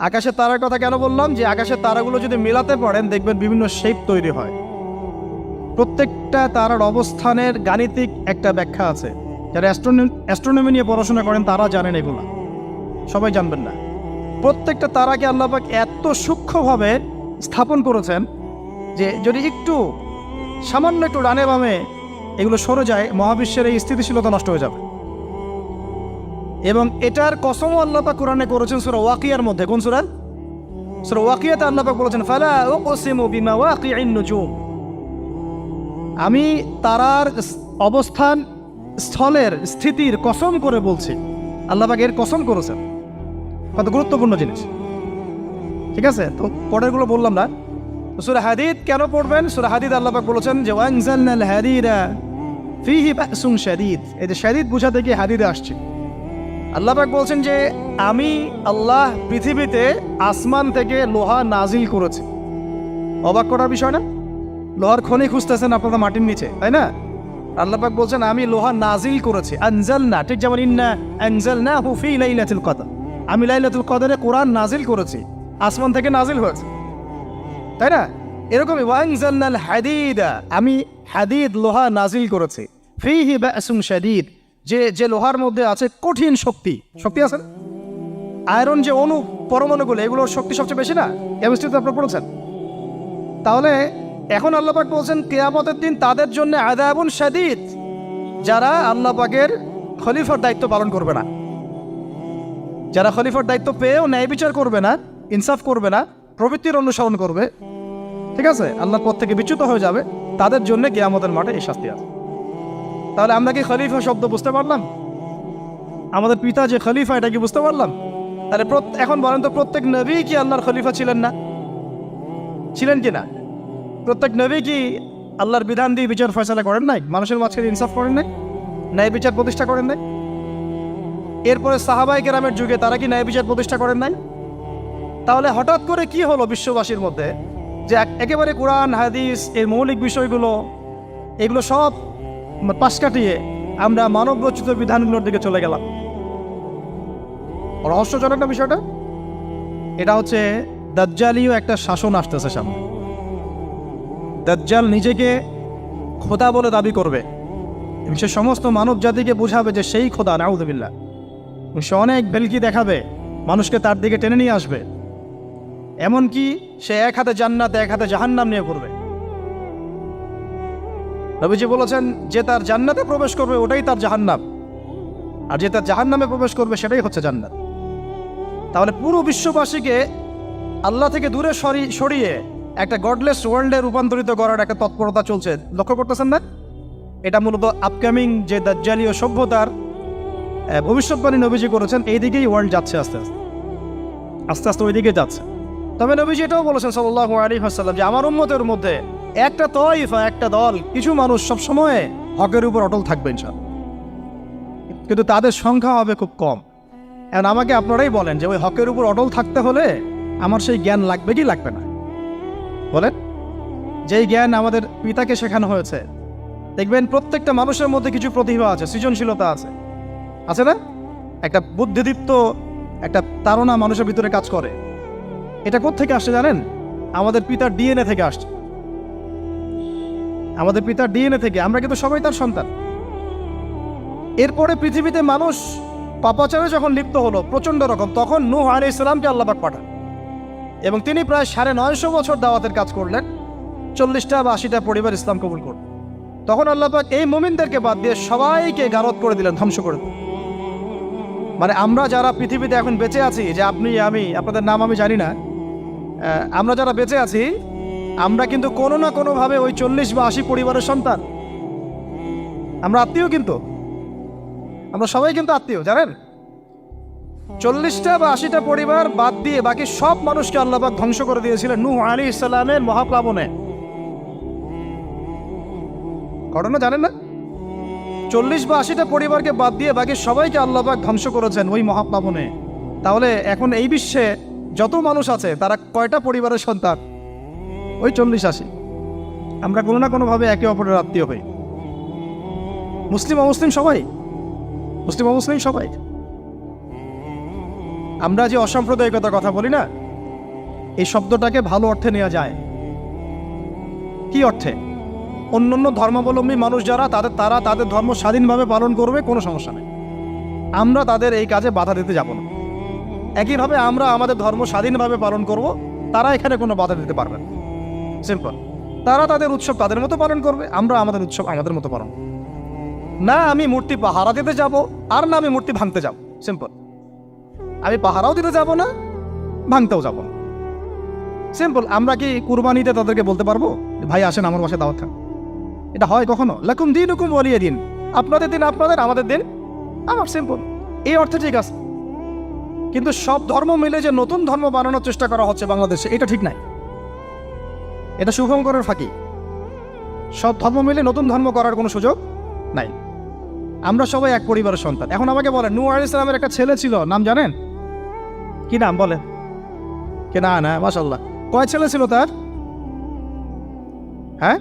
আকাশের তারার কথা কেন বললাম? যে আকাশের তারাগুলো যদি মেলাতে পারেন দেখবেন বিভিন্ন শেপ তৈরি হয়। প্রত্যেকটা তারার অবস্থানের গাণিতিক একটা ব্যাখ্যা আছে। যারা অ্যাস্ট্রোনমি নিয়ে পড়াশোনা করেন তারা জানেন, এগুলো সবাই জানবেন না। প্রত্যেকটা তারাকে আল্লাহ পাক এত সূক্ষ্মভাবে স্থাপন করেছেন যে যদি সামান্য একটু ডানে বামে এগুলো সরে যায়, মহাবিশ্বের এই স্থিতিশীলতা নষ্ট হয়ে যাবে। এবং এটার কসমও আল্লাহ পাক কোরআনে করেছেন সূরা ওয়াকিয়ার মধ্যে। কোন সূরা? সূরা ওয়াকিয়াতে আল্লাহ পাক বলেছেন, ফালা উকসিমু বিমাওয়াকিইন নুজুম। আমি তারার অবস্থান স্থলের স্থিতির কসম করে বলছি। আল্লাহ পাক এর কসম করেছেন। কত গুরুত্বপূর্ণ জিনিস, ঠিক আছে? তো পরেরগুলো বললাম না। সূরা হাদীদ কেন পড়বেন? সূরা হাদীদ আল্লাহ পাক বলেছেন যে ওয়ানজালনাল হাদীদা ফীহি বাসুন শাদীদ। এই যে শাদীদ বুঝাতে গিয়ে হাদীদে আসছে। আল্লাহ পাক বলছেন যে আমি আল্লাহ পৃথিবীতে আসমান থেকে লোহা নাজিল করেছি। অবাক করার বিষয় না? লোহার খনি খুঁজতেছেন আপনারা মাটির নিচে, তাই না? আল্লাহ পাক বলছেন আমি লোহা নাজিল করেছি, আনজালনা, ঠিক যেমন ইন্না আনজালনাহু ফি লাইলাতুল কদর, আমি লাইলাতুল কদরে কোরআন নাজিল করেছি, আসমান থেকে নাজিল হয়েছে, তাই না? এরকমই ওয়ানজালনাল হাদিদা, আমি হাদিদ লোহা নাজিল করেছি, ফিহি বাসুন শাদীদ, যে লোহার মধ্যে আছে কঠিন শক্তি আছে। আয়রন যে অণু পরমাণুগুলো, এগুলোর শক্তি সবচেয়ে বেশি না? কেমিস্ট্রিতে আপনারা পড়েছেন। তাহলে এখন আল্লাহ পাক বলছেন কিয়ামতের দিন তাদের জন্য আযাবুন শাদীদ, যারা আল্লাহ পাকের খলিফার দায়িত্ব পালন করবে না, যারা খলিফার দায়িত্ব পেয়েও ন্যায় বিচার করবে না, ইনসাফ করবে না, প্রবৃত্তির অনুসরণ করবে, ঠিক আছে, আল্লাহর পথ থেকে বিচ্যুত হয়ে যাবে, তাদের জন্য কিয়ামতের মাঠে এই শাস্তি আছে। তাহলে আমরা কি খলিফা শব্দ বুঝতে পারলাম? আমাদের পিতা যে খলিফা, এটা কি বুঝতে পারলাম? তাহলে এখন বলেন তো, প্রত্যেক নবী কি আল্লাহর খলিফা ছিলেন না? ছিলেন কি না? প্রত্যেক নবী কি আল্লাহর বিধান দিয়ে বিচার ফয়সালা করেন নাই? মানুষের মাঝখানে ইনসাফ করেন নাই? ন্যায় বিচার প্রতিষ্ঠা করেন নাই? এরপরে সাহাবায়ে কেরামের যুগে তারা কি ন্যায় বিচার প্রতিষ্ঠা করেন নাই? তাহলে হঠাৎ করে কি হলো বিশ্ববাসীর মধ্যে যে একেবারে কোরআন হাদিস এর মৌলিক বিষয়গুলো, এগুলো সব পাশ কাটিয়ে আমরা মানব রচিত বিধানগুলোর দিকে চলে গেলাম? রহস্যজনক না বিষয়টা? এটা হচ্ছে দাজ্জালীয় একটা শাসন আসতেছে সামনে। দাজ্জাল নিজেকে খোদা বলে দাবি করবে এবং সে সমস্ত মানব জাতিকে বোঝাবে যে সেই খোদা, নাউযুবিল্লাহ। সে অনেক ভেলকি দেখাবে, মানুষকে তার দিকে টেনে নিয়ে আসবে, এমনকি সে এক হাতে জান্নাত এক হাতে জাহান্নাম নিয়ে করবে। নবীজি বলেছেন যে তার জান্নাতে প্রবেশ করবে ওটাই তার জাহান্নাম, আর যে তার জাহান্নামে প্রবেশ করবে সেটাই হচ্ছে জান্নাত। তাহলে পুরো বিশ্ববাসীকে আল্লাহ থেকে দূরে সরিয়ে একটা গডলেস ওয়ার্ল্ডে রূপান্তরিত করার একটা তৎপরতা চলছে, লক্ষ্য করতেছেন না? এটা মূলত আপকামিং যে দাজ্জালীয় সভ্যতার ভবিষ্যৎবাণী নবীজি করেছেন, এই দিকেই ওয়ার্ল্ড যাচ্ছে আস্তে আস্তে ওই দিকে যাচ্ছে। তবে নবীজি এটাও বলেছেন সাল্লাল্লাহু আলাইহি ওয়াসাল্লাম যে আমার উম্মতের মধ্যে একটা তয়ফা, একটা দল, কিছু মানুষ সবসময় হকের উপর অটল থাকবে ইনশাআল্লাহ, কিন্তু তাদের সংখ্যা হবে খুব কম। এখন আমাকে আপনারাই বলেন যে ওই হকের উপর অটল থাকতে হলে আমার সেই জ্ঞান লাগবে কি লাগবে না? বলেন। যেই জ্ঞান আমাদের পিতাকে শেখানো হয়েছে, দেখবেন প্রত্যেকটা মানুষের মধ্যে কিছু প্রতিভা আছে, সৃজনশীলতা আছে, আছে না? একটা বুদ্ধিদীপ্ত একটা তাড়না মানুষের ভিতরে কাজ করে। এটা কোত্থেকে আসছে জানেন? আমাদের পিতার ডিএনএ থেকে আসছে। আমাদের পিতার ডিএনএ থেকে, আমরা কিন্তু সবাই তার সন্তান। এরপরে পৃথিবীতে মানুষ পাপাচারে যখন লিপ্ত হলো প্রচণ্ড রকম, তখন নূহ আলাইহিস সালামকে আল্লাহ পাক পাঠান এবং তিনি প্রায় 950 বছর দাওয়াতের কাজ করলেন, 40টা বা 80টা পরিবার ইসলাম কবুল করল। তখন আল্লাহ পাক এই মুমিনদেরকে বাদ দিয়ে সবাইকে গারদ করে দিলেন, ধ্বংস করে দিলেন। মানে আমরা যারা পৃথিবীতে এখন বেঁচে আছি, যে আপনি আমি, আপনাদের নাম আমি জানি না, আমরা যারা বেঁচে আছি, আমরা কিন্তু কোনো না কোনোভাবে ওই 40 বা 80 পরিবারের সন্তান। আমরা আত্মীয়, কিন্তু আমরা সবাই কিন্তু আত্মীয়, জানেন? 40টা বা 80টা পরিবার বাদ দিয়ে বাকি সব মানুষকে আল্লাহ পাক ধ্বংস করে দিয়েছিলেন নূহ আলাইহিস সালামের মহাপ্লাবনে। ঘটনা জানেন না? 40 বা 80টা পরিবারকে বাদ দিয়ে বাকি সবাইকে আল্লাহ পাক ধ্বংস করেছেন ওই মহাপ্লাবনে। তাহলে এখন এই বিশ্বে যত মানুষ আছে তারা কয়টা পরিবারের সন্তান? ওই 40-80। আমরা কোনো না কোনোভাবে একে অপরের আত্মীয় হই, মুসলিম অমুসলিম সবাই, মুসলিম অমুসলিম সবাই। আমরা যে অসাম্প্রদায়িকতার কথা বলি না, এই শব্দটাকে ভালো অর্থে নেওয়া যায়। কি অর্থে? অন্যান্য ধর্মাবলম্বী মানুষ যারা, তারা তাদের ধর্ম স্বাধীনভাবে পালন করবে, কোনো সমস্যা নেই, আমরা তাদের এই কাজে বাধা দিতে যাব না। একইভাবে আমরা আমাদের ধর্ম স্বাধীনভাবে পালন করব, তারা এখানে কোনো বাধা দিতে পারবে না। সিম্পল। তারা তাদের উৎসব তাদের মতো পালন করবে, আমরা আমাদের উৎসব আমাদের মতো পালন করব। না আমি মূর্তি পাহারা দিতে যাব, আর না আমি মূর্তি ভাঙতে যাব। সিম্পল। আমি পাহারাও দিতে যাব না, ভাঙতেও যাব না। সিম্পল। আমরা কি কুরবানিতে তাদেরকে বলতে পারবো ভাই আসেন আমার বাসায় দাওয়াত খান? এটা হয় কখনো? লাকুম দীনুকুম ওয়ালিয়া দিন, আপনাদের দিন আপনাদের, আমাদের দিন আমার। সিম্পল। এই অর্থে ঠিক আছে, কিন্তু সব ধর্ম মিলে যে নতুন ধর্ম বানানোর চেষ্টা করা হচ্ছে বাংলাদেশে, এটা ঠিক নাই। এটা শুভঙ্করের ফাঁকি। সব ধর্ম মিলে নতুন ধর্ম করার কোনো সুযোগ নাই। আমরা সবাই এক পরিবারের সন্তান। এখন আমাকে বলেন, নূহ আলাইহিস সালামের একটা ছেলে ছিল, নাম জানেন? কি নাম বলেন? কে? না, মাশাআল্লাহ। কয় ছেলে ছিল তার? হ্যাঁ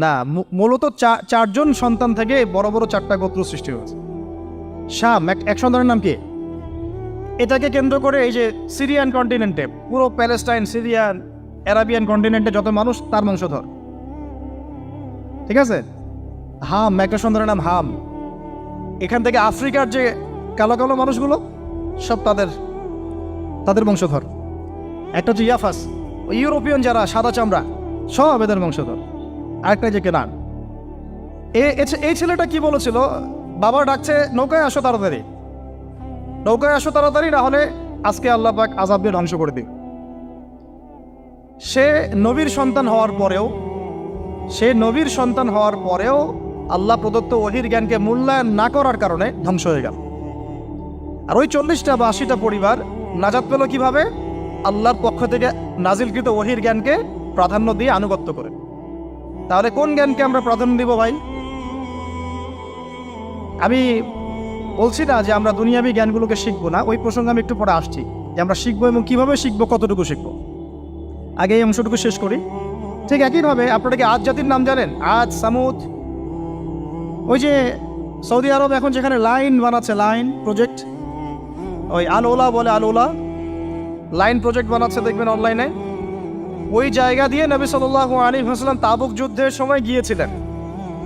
না, মূলত চারজন সন্তান থেকে বড় বড় চারটা গোত্র সৃষ্টি হয়েছে। শাম এক সন্তানের নাম কি? এটাকে কেন্দ্র করে এই যে সিরিয়ান কন্টিনেন্টে, পুরো প্যালেস্টাইন, সিরিয়ান, অ্যারাবিয়ান কন্টিনেন্টে যত মানুষ তার বংশধর, ঠিক আছে? হাম একটা সন্তানের নাম হাম। এখান থেকে আফ্রিকার যে কালো কালো মানুষগুলো সব তাদের বংশধর। একটা হচ্ছে ইয়াফাস, ইউরোপিয়ান যারা সাদা চামড়া সব এদের বংশধর। আরেকটা যে কেনান। এই ছেলেটা কি বলেছিল? বাবা ডাকছে নৌকায় আসো তাড়াতাড়ি, নৌকায় আসো তাড়াতাড়ি, না হলে আজকে আল্লাহ পাক আযাব দিয়ে ধ্বংস করে দিবে। সে নবীর সন্তান হওয়ার পরেও আল্লাহ প্রদত্ত ওহীর জ্ঞানকে মূল্যায়ন না করার কারণে ধ্বংস হয়ে গেল। আর ওই 40টা বা 80টা পরিবার নাজাত পেল কিভাবে? আল্লাহর পক্ষ থেকে নাজিলকৃত ওহীর জ্ঞানকে প্রাধান্য দিয়ে আনুগত্য করে। তাহলে কোন জ্ঞানকে আমরা প্রাধান্য দিব ভাই? আমি বলছি না যে আমরা দুনিয়াবী জ্ঞানগুলোকে শিখবো না, ওই প্রসঙ্গে আমি একটু পরে আসছি যে আমরা শিখবো এবং কিভাবে শিখবো, কতটুকু শিখবো। আগে এই অংশটুকু শেষ করি। ঠিক একইভাবে আপনারা কি আদ জাতির নাম জানেন? আদ, সামুদ। ওই যে সৌদি আরব এখন যেখানে লাইন বানাচ্ছে, লাইন প্রজেক্ট, ওই আল-ওলা বলে, আল-ওলা লাইন প্রজেক্ট বানাচ্ছে, দেখবেন অনলাইনে। ওই জায়গা দিয়ে নবী সাল্লাল্লাহু আলাইহি ওয়াসাল্লাম তাবুক যুদ্ধের সময় গিয়েছিলেন।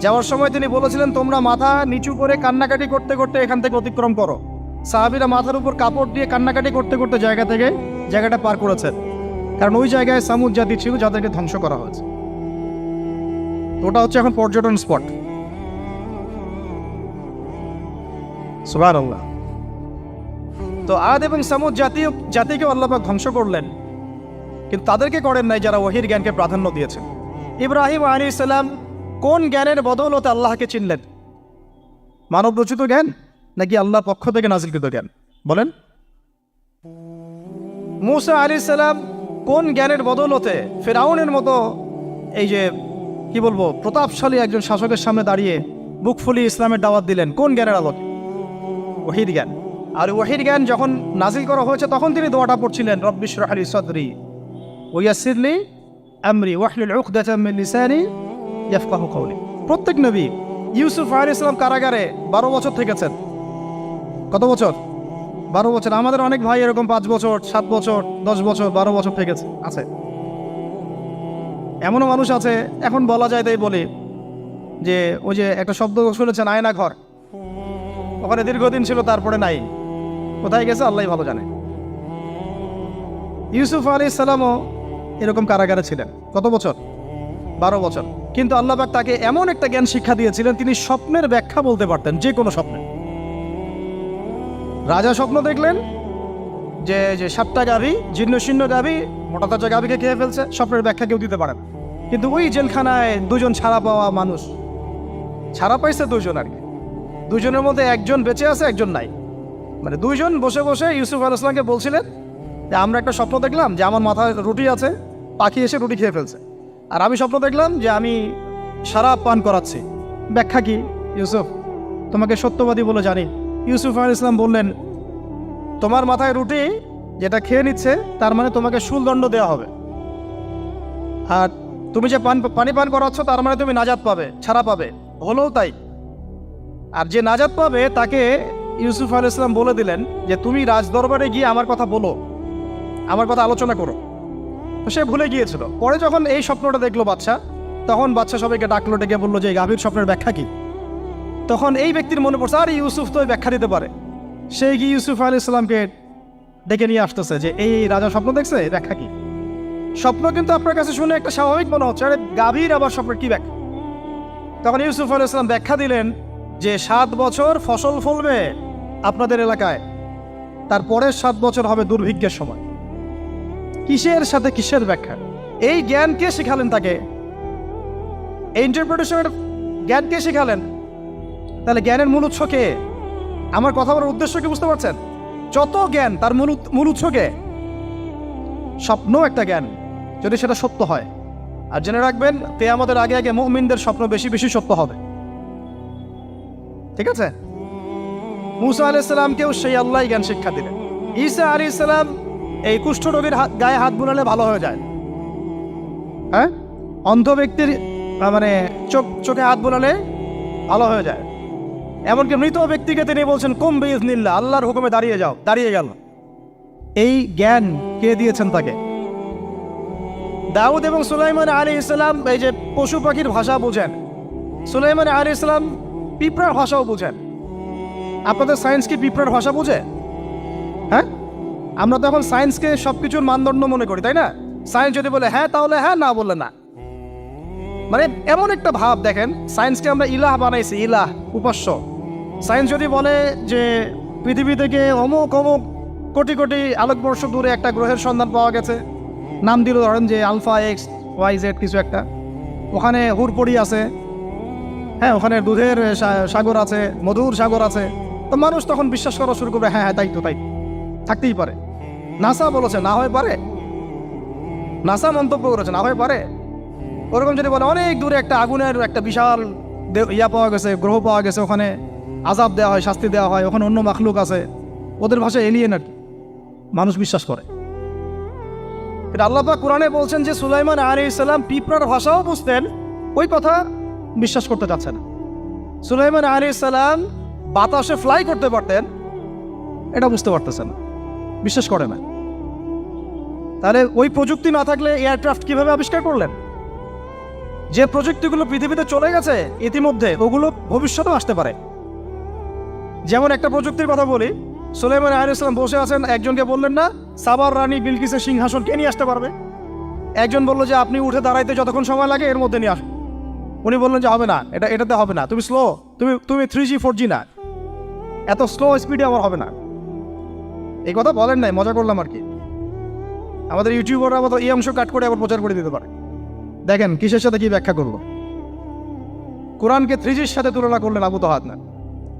যাওয়ার সময় তিনি বলেছিলেন, তোমরা মাথা নিচু করে কান্নাকাটি করতে করতে এখান থেকে অতিক্রম করো। সাহাবীরা মাথার উপর কাপড় দিয়ে কান্নাকাটি করতে করতে জায়গাটা পার করেছেন, কারণ ওই জায়গায় সামুদ জাতি ছিল যাদেরকে ধ্বংস করা হয়েছে। ওটা হচ্ছে এখন পর্যটন স্পট। সুবহানাল্লাহ। তো আদ এবং সামুদ জাতিকে আল্লাহ পাক ধ্বংস করলেন, কিন্তু তাদেরকে করেন নাই যারা ওহীর জ্ঞানকে প্রাধান্য দিয়েছেন। ইব্রাহিম আলাইহিস সালাম কোন জ্ঞানের বদৌলতে আল্লাহকে চিনলেন? মানব রচিত জ্ঞান নাকি আল্লাহর পক্ষ থেকে নাজিলকৃত জ্ঞান? বলেন। মূসা আলাইহিস সালাম কোন জ্ঞানের বদৌলতে ফিরআউনের মতো এই যে কি বলবো প্রতাপশালী একজন শাসকের সামনে দাঁড়িয়ে বুক ফুলিয়ে ইসলামের দাওয়াত দিলেন? কোন জ্ঞানের আলোকে? ওহীর জ্ঞান। আর ওহীর জ্ঞান যখন নাজিল করা হয়েছে তখন তিনি দোয়াটা পড়ছিলেন, রব্বি ইশরাহ লি সাদরি ওয়া ইয়াসসির লি আমরি ওয়াহলুল উকদাতাম মিন লিসানি ইয়াফকাহু কওলি। প্রত্যেক নবী, ইউসুফ আলাইহিস সালাম কারাগারে 12 বছর থেকেছেন। কত বছর? 12 বছর। আমাদের অনেক ভাই এরকম 5 বছর, 7 বছর, 10 বছর, 12 বছর থেকেছে, আছে। এমনও মানুষ আছে, এখন বলা যায় তাই বলি, যে ওই যে একটা শব্দ শুনেছেন আয়না ঘর, ওখানে দীর্ঘদিন ছিল, তারপরে নাই, কোথায় গেছে আল্লাহই ভালো জানে। ইউসুফ আলাইহিস সালামও এরকম কারাগারে ছিলেন। কত বছর? 12 বছর। কিন্তু আল্লাহ পাক তাকে এমন একটা জ্ঞান শিক্ষা দিয়েছিলেন, তিনি স্বপ্নের ব্যাখ্যা বলতে পারতেন, যে কোনো স্বপ্নের। রাজা স্বপ্ন দেখলেন যে 7টা গাভী, জীর্ণ শীর্ণ গাভী, মোটা তাজা গাভীকে খেয়ে ফেলছে, স্বপ্নের ব্যাখ্যা কেউ দিতে পারে না। কিন্তু ওই জেলখানায় 2জন ছাড়া পাওয়া মানুষ, ছাড়া পাইছে 2জন আর কি, 2জনের মধ্যে একজন বেঁচে আছে, একজন নাই। মানে 2জন বসে বসে ইউসুফ আলাইহিস সালামকে বলছিলেন যে আমরা একটা স্বপ্ন দেখলাম যে আমার মাথায় রুটি আছে, পাখি এসে রুটি খেয়ে ফেলছে। আর আমি স্বপ্ন দেখলাম যে আমি শরাব পান করাচ্ছি, ব্যাখ্যা কি ইউসুফ? তোমাকে সত্যবাদী বলে জানি। ইউসুফ আলাইহিস সালাম বললেন, তোমার মাথায় রুটি যেটা খেয়ে নিচ্ছে তার মানে তোমাকে শুলদণ্ড দেওয়া হবে, আর তুমি যে পানি পান করাচ্ছ তার মানে তুমি নাজাত পাবে, ছাড়া পাবে। হলেও তাই। আর যে নাজাত পাবে তাকে ইউসুফ আলাইহিস সালাম বলে দিলেন যে তুমি রাজদরবারে গিয়ে আমার কথা বলো, আমার কথা আলোচনা করো। তো সে ভুলে গিয়েছিল। পরে যখন এই স্বপ্নটা দেখলো বাদশা, তখন বাদশা সবাইকে ডাকলো, ডেকে বললো যে এই গাভীর স্বপ্নের ব্যাখ্যা কি? তখন এই ব্যক্তির মনে পড়ছে, আর ইউসুফ তো ব্যাখ্যা দিতে পারে। সে গিয়ে ইউসুফ আলাইহিস সালামকে ডেকে নিয়ে আসতেছে যে এই রাজা স্বপ্ন দেখছে, ব্যাখ্যা কি? স্বপ্ন কিন্তু আপনার কাছে শুনে একটা স্বাভাবিক মনে হচ্ছে, আরে গাভীর আবার স্বপ্নের কি ব্যাখ্যা? তখন ইউসুফ আলাইহিস সালাম ব্যাখ্যা দিলেন যে 7 বছর ফসল ফলবে আপনাদের এলাকায়, তারপরের 7 বছর হবে দুর্ভিক্ষের সময়। কিসের সাথে কিসের ব্যাখ্যা? এই জ্ঞান কে শিখালেন তাকে? এই ইন্টারপ্রিটেশনের জ্ঞান কে শিখালেন? তাহলে জ্ঞানের মূল উৎস কে? আমার কথা বলার উদ্দেশ্য কি বুঝতে পারছেন? যত জ্ঞান তার মূল উৎস কে? স্বপ্ন একটা জ্ঞান, যদি সেটা সত্য হয়। আর জেনে রাখবেন, কিয়ামতের আগে আগে মুমিনদের স্বপ্ন বেশি বেশি সত্য হবে। ঠিক আছে? মূসা আলাইহিস সালামকেও সেই আল্লাহই জ্ঞান শিক্ষা দিলেন। ঈসা আলাইহিস সালাম এই কুষ্ঠরোগীর গায়ে হাত বুলালে ভালো হয়ে যায়। হ্যাঁ, অন্ধ ব্যক্তির মানে চোখে হাত বোলালে ভালো হয়ে যায়। এমনকি মৃত ব্যক্তিকে তিনি বলছেন কুম বিইজনিল্লাহ, আল্লাহর হুকুমে দাঁড়িয়ে যাও, দাঁড়িয়ে গেল। এই জ্ঞান কে দিয়েছেন তাকে? দাউদ এবং সুলাইমান আলাইহিস সালাম এই যে পশু পাখির ভাষা বোঝেন, সুলাইমান আলাইহিস সালাম পিঁপড়ার ভাষাও বোঝেন। আপনাদের সায়েন্স কি পিঁপড়ার ভাষা বোঝে? হ্যাঁ, আমরা তো এখন সায়েন্সকে সব কিছুর মানদণ্ড মনে করি, তাই না? সায়েন্স যদি বলে হ্যাঁ তাহলে হ্যাঁ, না বললে না। মানে এমন একটা ভাব, দেখেন সায়েন্সকে আমরা ইলাহ বানাইছি, ইলাহ, উপাস্য। সায়েন্স যদি বলে যে পৃথিবী থেকে অমুক অমুক কোটি কোটি আলোকবর্ষ দূরে একটা গ্রহের সন্ধান পাওয়া গেছে, নাম দিল ধরেন যে আলফা এক্স ওয়াই জেড কিছু একটা, ওখানে হুড়পড়ি আছে, হ্যাঁ ওখানে দুধের সাগর আছে, মধুর সাগর আছে, তো মানুষ তখন বিশ্বাস করা শুরু করবে হ্যাঁ হ্যাঁ তাই তো, তাই থাকতেই পারে। নাসা বলেছে না হয়ে পারে, নাসা মন্তব্য করেছে না হয়ে পারে। ওরকম যদি বলে অনেক দূরে একটা আগুনের একটা বিশাল ইয়া পাওয়া গেছে, গ্রহ পাওয়া গেছে, ওখানে আযাব দেওয়া হয়, শাস্তি দেওয়া হয়, ওখানে অন্য মাখলুক আছে, ওদের ভাষায় এলিয়েন আর কি, মানুষ বিশ্বাস করে। এটা আল্লাহ পাক কোরআনে বলছেন যে সুলাইমান আলাইহিস সালাম পিঁপড়ার ভাষাও বুঝতেন, ওই কথা বিশ্বাস করতে চাচ্ছে না। সুলাইমান আলাইহিস সালাম বাতাসে ফ্লাই করতে পারতেন, এটা বুঝতে পারতেছে না, বিশ্বাস করে না। তাহলে ওই প্রযুক্তি না থাকলে এয়ারক্রাফট কিভাবে আবিষ্কার করলেন? যে প্রযুক্তিগুলো পৃথিবীতে চলে গেছে ইতিমধ্যে, ওগুলো ভবিষ্যতেও আসতে পারে। যেমন একটা প্রযুক্তির কথা বলি, সুলাইমান আলাইহিস সালাম বসে আছেন, একজনকে বললেন না সাবার রানী বিলকিসের সিংহাসন কে নিয়ে আসতে পারবে? একজন বললো যে আপনি উঠে দাঁড়াইতে যতক্ষণ সময় লাগে এর মধ্যে নিয়ে আসুন। উনি বললেন যে হবে না, এটাতে হবে না, তুমি স্লো, তুমি 3G 4G না, এত স্লো স্পিডে আমার হবে না। এই কথা বলেন নাই, মজা করলাম আর কি। আমাদের ইউটিউবাররা আবার এই অংশ কাট করে আবার প্রচার করে দিতে পারে। দেখেন কিসের সাথে কি ব্যাখ্যা করলো। কোরআনকে 3Gর সাথে তুলনা করলেন আবু তহাদ না,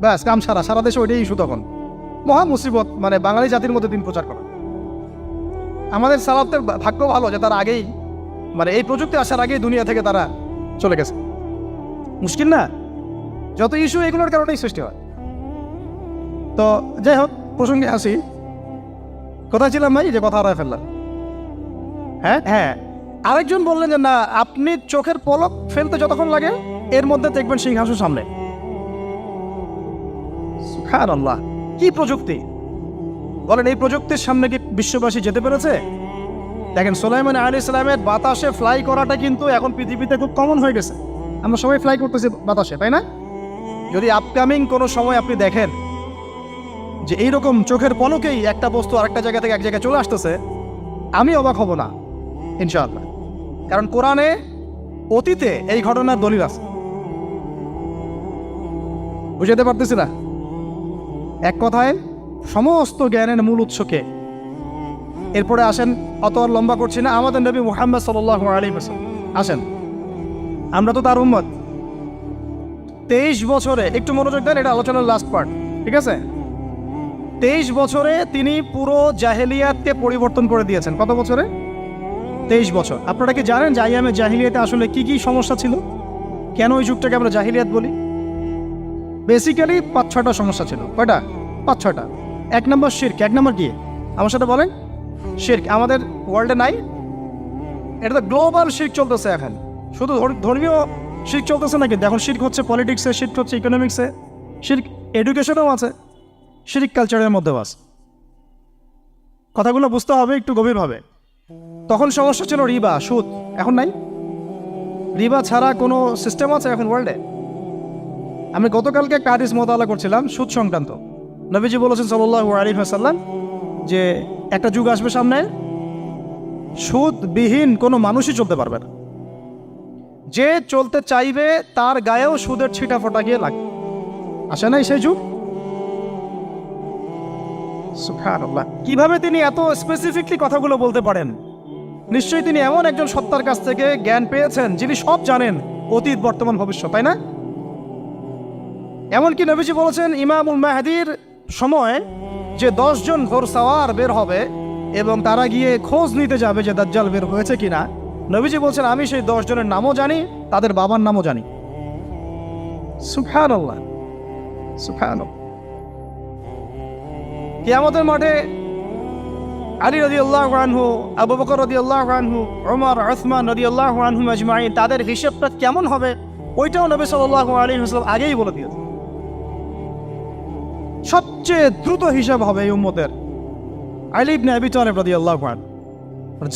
ব্যাস কাম সারা দেশে ওইটাই ইস্যু তখন। মহা মুসিবত, মানে বাঙালি জাতির মধ্যে দিন প্রচার করা। আমাদের সালাফদের ভাগ্য ভালো যে তারা আগেই, মানে এই প্রযুক্তি আসার আগেই দুনিয়া থেকে তারা চলে গেছে। মুশকিল না, যত ইস্যু এগুলোর কারণেই সৃষ্টি হয়। তো যাই হোক, প্রসঙ্গে আসি, কোথায় ছিলাম ভাই, যে কথা হারায় ফেললাম। হ্যাঁ, আরেকজন বললেন যে না, আপনি চোখের পলক ফেলতে যতক্ষণ লাগে এর মধ্যে দেখবেন সিংহাসন সামনে। সুবহানাল্লাহ, কি প্রযুক্তি বলেন! এই প্রযুক্তির সামনে কি বিশ্ববাসী যেতে পেরেছে? দেখেন সুলাইমান আলাইহিস সালামের বাতাসে ফ্লাই করাটা কিন্তু এখন পৃথিবীতে খুব কমন হয়ে গেছে। আমরা সবাই ফ্লাই করতেছি বাতাসে, তাই না? যদি আপকামিং কোনো সময় আপনি দেখেন যে এইরকম চোখের পলকেই একটা বস্তু আরেকটা জায়গা থেকে এক জায়গায় চলে আসতেছে, আমি অবাক হব না ইনশাআল্লাহ। কারণ কোরআনে অতীতে এই ঘটনার দলিল আছে। বুঝাতে পারতেছি না? এক কথায় সমস্ত জ্ঞানের মূল উৎসকে। এরপরে আসেন, অত আর লম্বা করছি না, আমাদের নবী মুহাম্মদ সাল্লাল্লাহু আলাইহি ওয়াসাল্লাম আসেন, আমরা তো তার উম্মত। 23 বছরে, একটু মনোযোগ দেন, এটা আলোচনার লাস্ট পার্ট, ঠিক আছে? 23 বছরে তিনি পুরো জাহেলিয়াতকে পরিবর্তন করে দিয়েছেন। কত বছরে? 23 বছর। আপনারা কি জানেন যে আইয়ামে জাহিলিয়াতে আসলে কি কি সমস্যা ছিল? কেন ওই যুগটাকে আমরা জাহিলিয়াত বলি? বেসিক্যালি 5-6টা সমস্যা ছিল। কয়টা? 5-6টা। 1 নম্বর শিরক। 1 নম্বর কি? আমার সাথে বলেন। শিরক আমাদের ওয়ার্ল্ডে নাই, এটা তো গ্লোবাল শিরক চলতেছে এখন। শুধু ধর্মীয় শিরক চলতেছে না, কিন্তু এখন শিরক হচ্ছে পলিটিক্সে, শিরক হচ্ছে ইকোনমিক্সে, শিরক এডুকেশনেও আছে, শিরক কালচারের মধ্যেও আছে। কথাগুলো বুঝতে হবে একটু গভীরভাবে। তখন সমস্যা ছিল রিবা, সুদ। এখন নাই। রিবা ছাড়া কোনো সিস্টেম আছে এখন ওয়ার্ল্ডে? আমি গতকালকে একটা হাদিস মোতালা করছিলাম সুদ সংক্রান্ত। নবীজি বলেছেন সাল্লাল্লাহু আলাইহি ওয়াসাল্লাম যে একটা যুগ আসবে সামনে, সুদবিহীন কোনো মানুষই চলতে পারবে না। যে চলতে চাইবে তার গায়েও সুদের ছিটা ফোটা গিয়ে লাগবে। আসে নাই সেই যুগ? সুবহানাল্লাহ, কিভাবে তিনি এত স্পেসিফিকলি কথাগুলো বলতে পারেন? নিশ্চয়ই তিনি এমন একজন সত্তার কাছ থেকে জ্ঞান পেয়েছেন যিনি সব জানেন, অতীত বর্তমান ভবিষ্যৎ, তাই না? এমনকি নবীজি বলেছেন ইমামুল মাহদির সময় যে 10 জন ঘোড়সাওয়ার বের হবে এবং তারা গিয়ে খোঁজ নিতে যাবে যে দাজ্জাল বের হয়েছে কিনা, নবীজি বলছেন আমি সেই 10 জনের নামও জানি, তাদের বাবার নামও জানি। সুবহানাল্লাহ, সুবহানাল্লাহ। কিয়ামতের মাঠে আলী রাদিয়াল্লাহু আনহু, আবু বকর রাদিয়াল্লাহু আনহু, ওমর, উসমান রাদিয়াল্লাহু আনহুম আজমাইন, তাদের হিসাবটা কেমন হবে ওইটাও নবী সাল্লাল্লাহু আলাইহি ওয়াসাল্লাম আগেই বলে দিয়েছে। সবচেয়ে দ্রুত হিসাব হবে এই উম্মতের আলী ইবনে আবি তালিব রাদিয়াল্লাহু আনহু।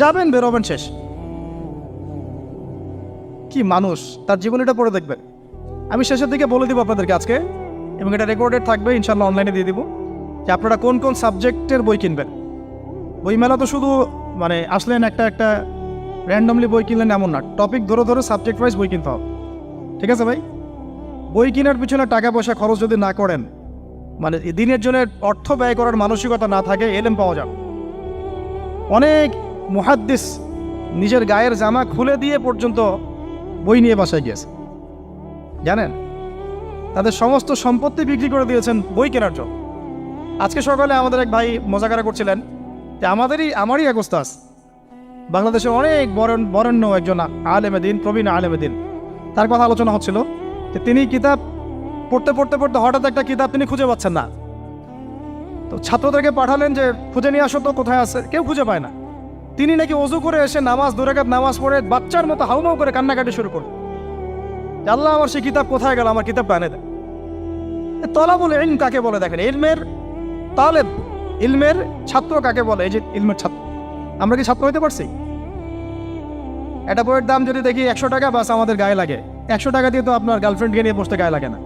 যাবেন, বেরোবেন, শেষ। কি মানুষ, তার জীবনীটা পড়ে দেখবেন। আমি শেষের দিকে বলে দিব আপনাদেরকে আজকে, এবং এটা রেকর্ডেড থাকবে, ইনশাল্লাহ অনলাইনে দিয়ে দিব, যে আপনারা কোন কোন সাবজেক্টের বই কিনবেন। বইমেলা তো শুধু মানে আসলেন একটা র্যান্ডমলি বই কিনলেন এমন না, টপিক ধরে ধরে সাবজেক্ট ওয়াইজ বই কিনতে হবে। ঠিক আছে ভাই? বই কেনার পিছনে টাকা পয়সা খরচ যদি না করেন, মানে দিনের জন্য অর্থ ব্যয় করার মানসিকতা না থাকে, এলেম পাওয়া যাবে। অনেক মুহাদ্দিস নিজের গায়ের জামা খুলে দিয়ে পর্যন্ত বই নিয়ে বাসায় গিয়েছে, জানেন? তাদের সমস্ত সম্পত্তি বিক্রি করে দিয়েছেন বই কেনার জন্য। আজকে সকালে আমাদের এক ভাই মজাকারা করছিলেন যে আমারই এক ওস্তাদ, বাংলাদেশের অনেক বরেণ্য একজন আলেমে দিন, প্রবীণ আলেমে দিন, তার কথা আলোচনা হচ্ছিল যে তিনি কিতাব পড়তে পড়তে পড়তে হঠাৎ একটা কিতাব তিনি খুঁজে পাচ্ছেন না। তো ছাত্রদেরকে পাঠালেন যে খুঁজে নিয়ে আসো তো, কোথায় আছে, কেউ খুঁজে পায় না। তিনি নাকি ওযু করে এসে নামাজ, 2 রাকাত নামাজ পড়ে বাচ্চার মতো হাউমাউ করে কান্নাকাটি শুরু করলেন, আল্লাহ আমার সেই কিতাব কোথায় গেল, আমার কিতাবটা এনে দেন। তলাবুল ইলম কাকে বলে দেখেন, ইলমের তালেব, ইলমের ছাত্র কাকে বলে? এই যে ইলমের ছাত্র, আমরা কি ছাত্র হইতে পারছি? একটা বইয়ের দাম যদি দেখি 100 টাকা, বাস আমাদের গায়ে লাগে। 100 টাকা দিয়ে তো আপনার গার্লফ্রেন্ডকে নিয়ে বসতে গায়ে লাগে না,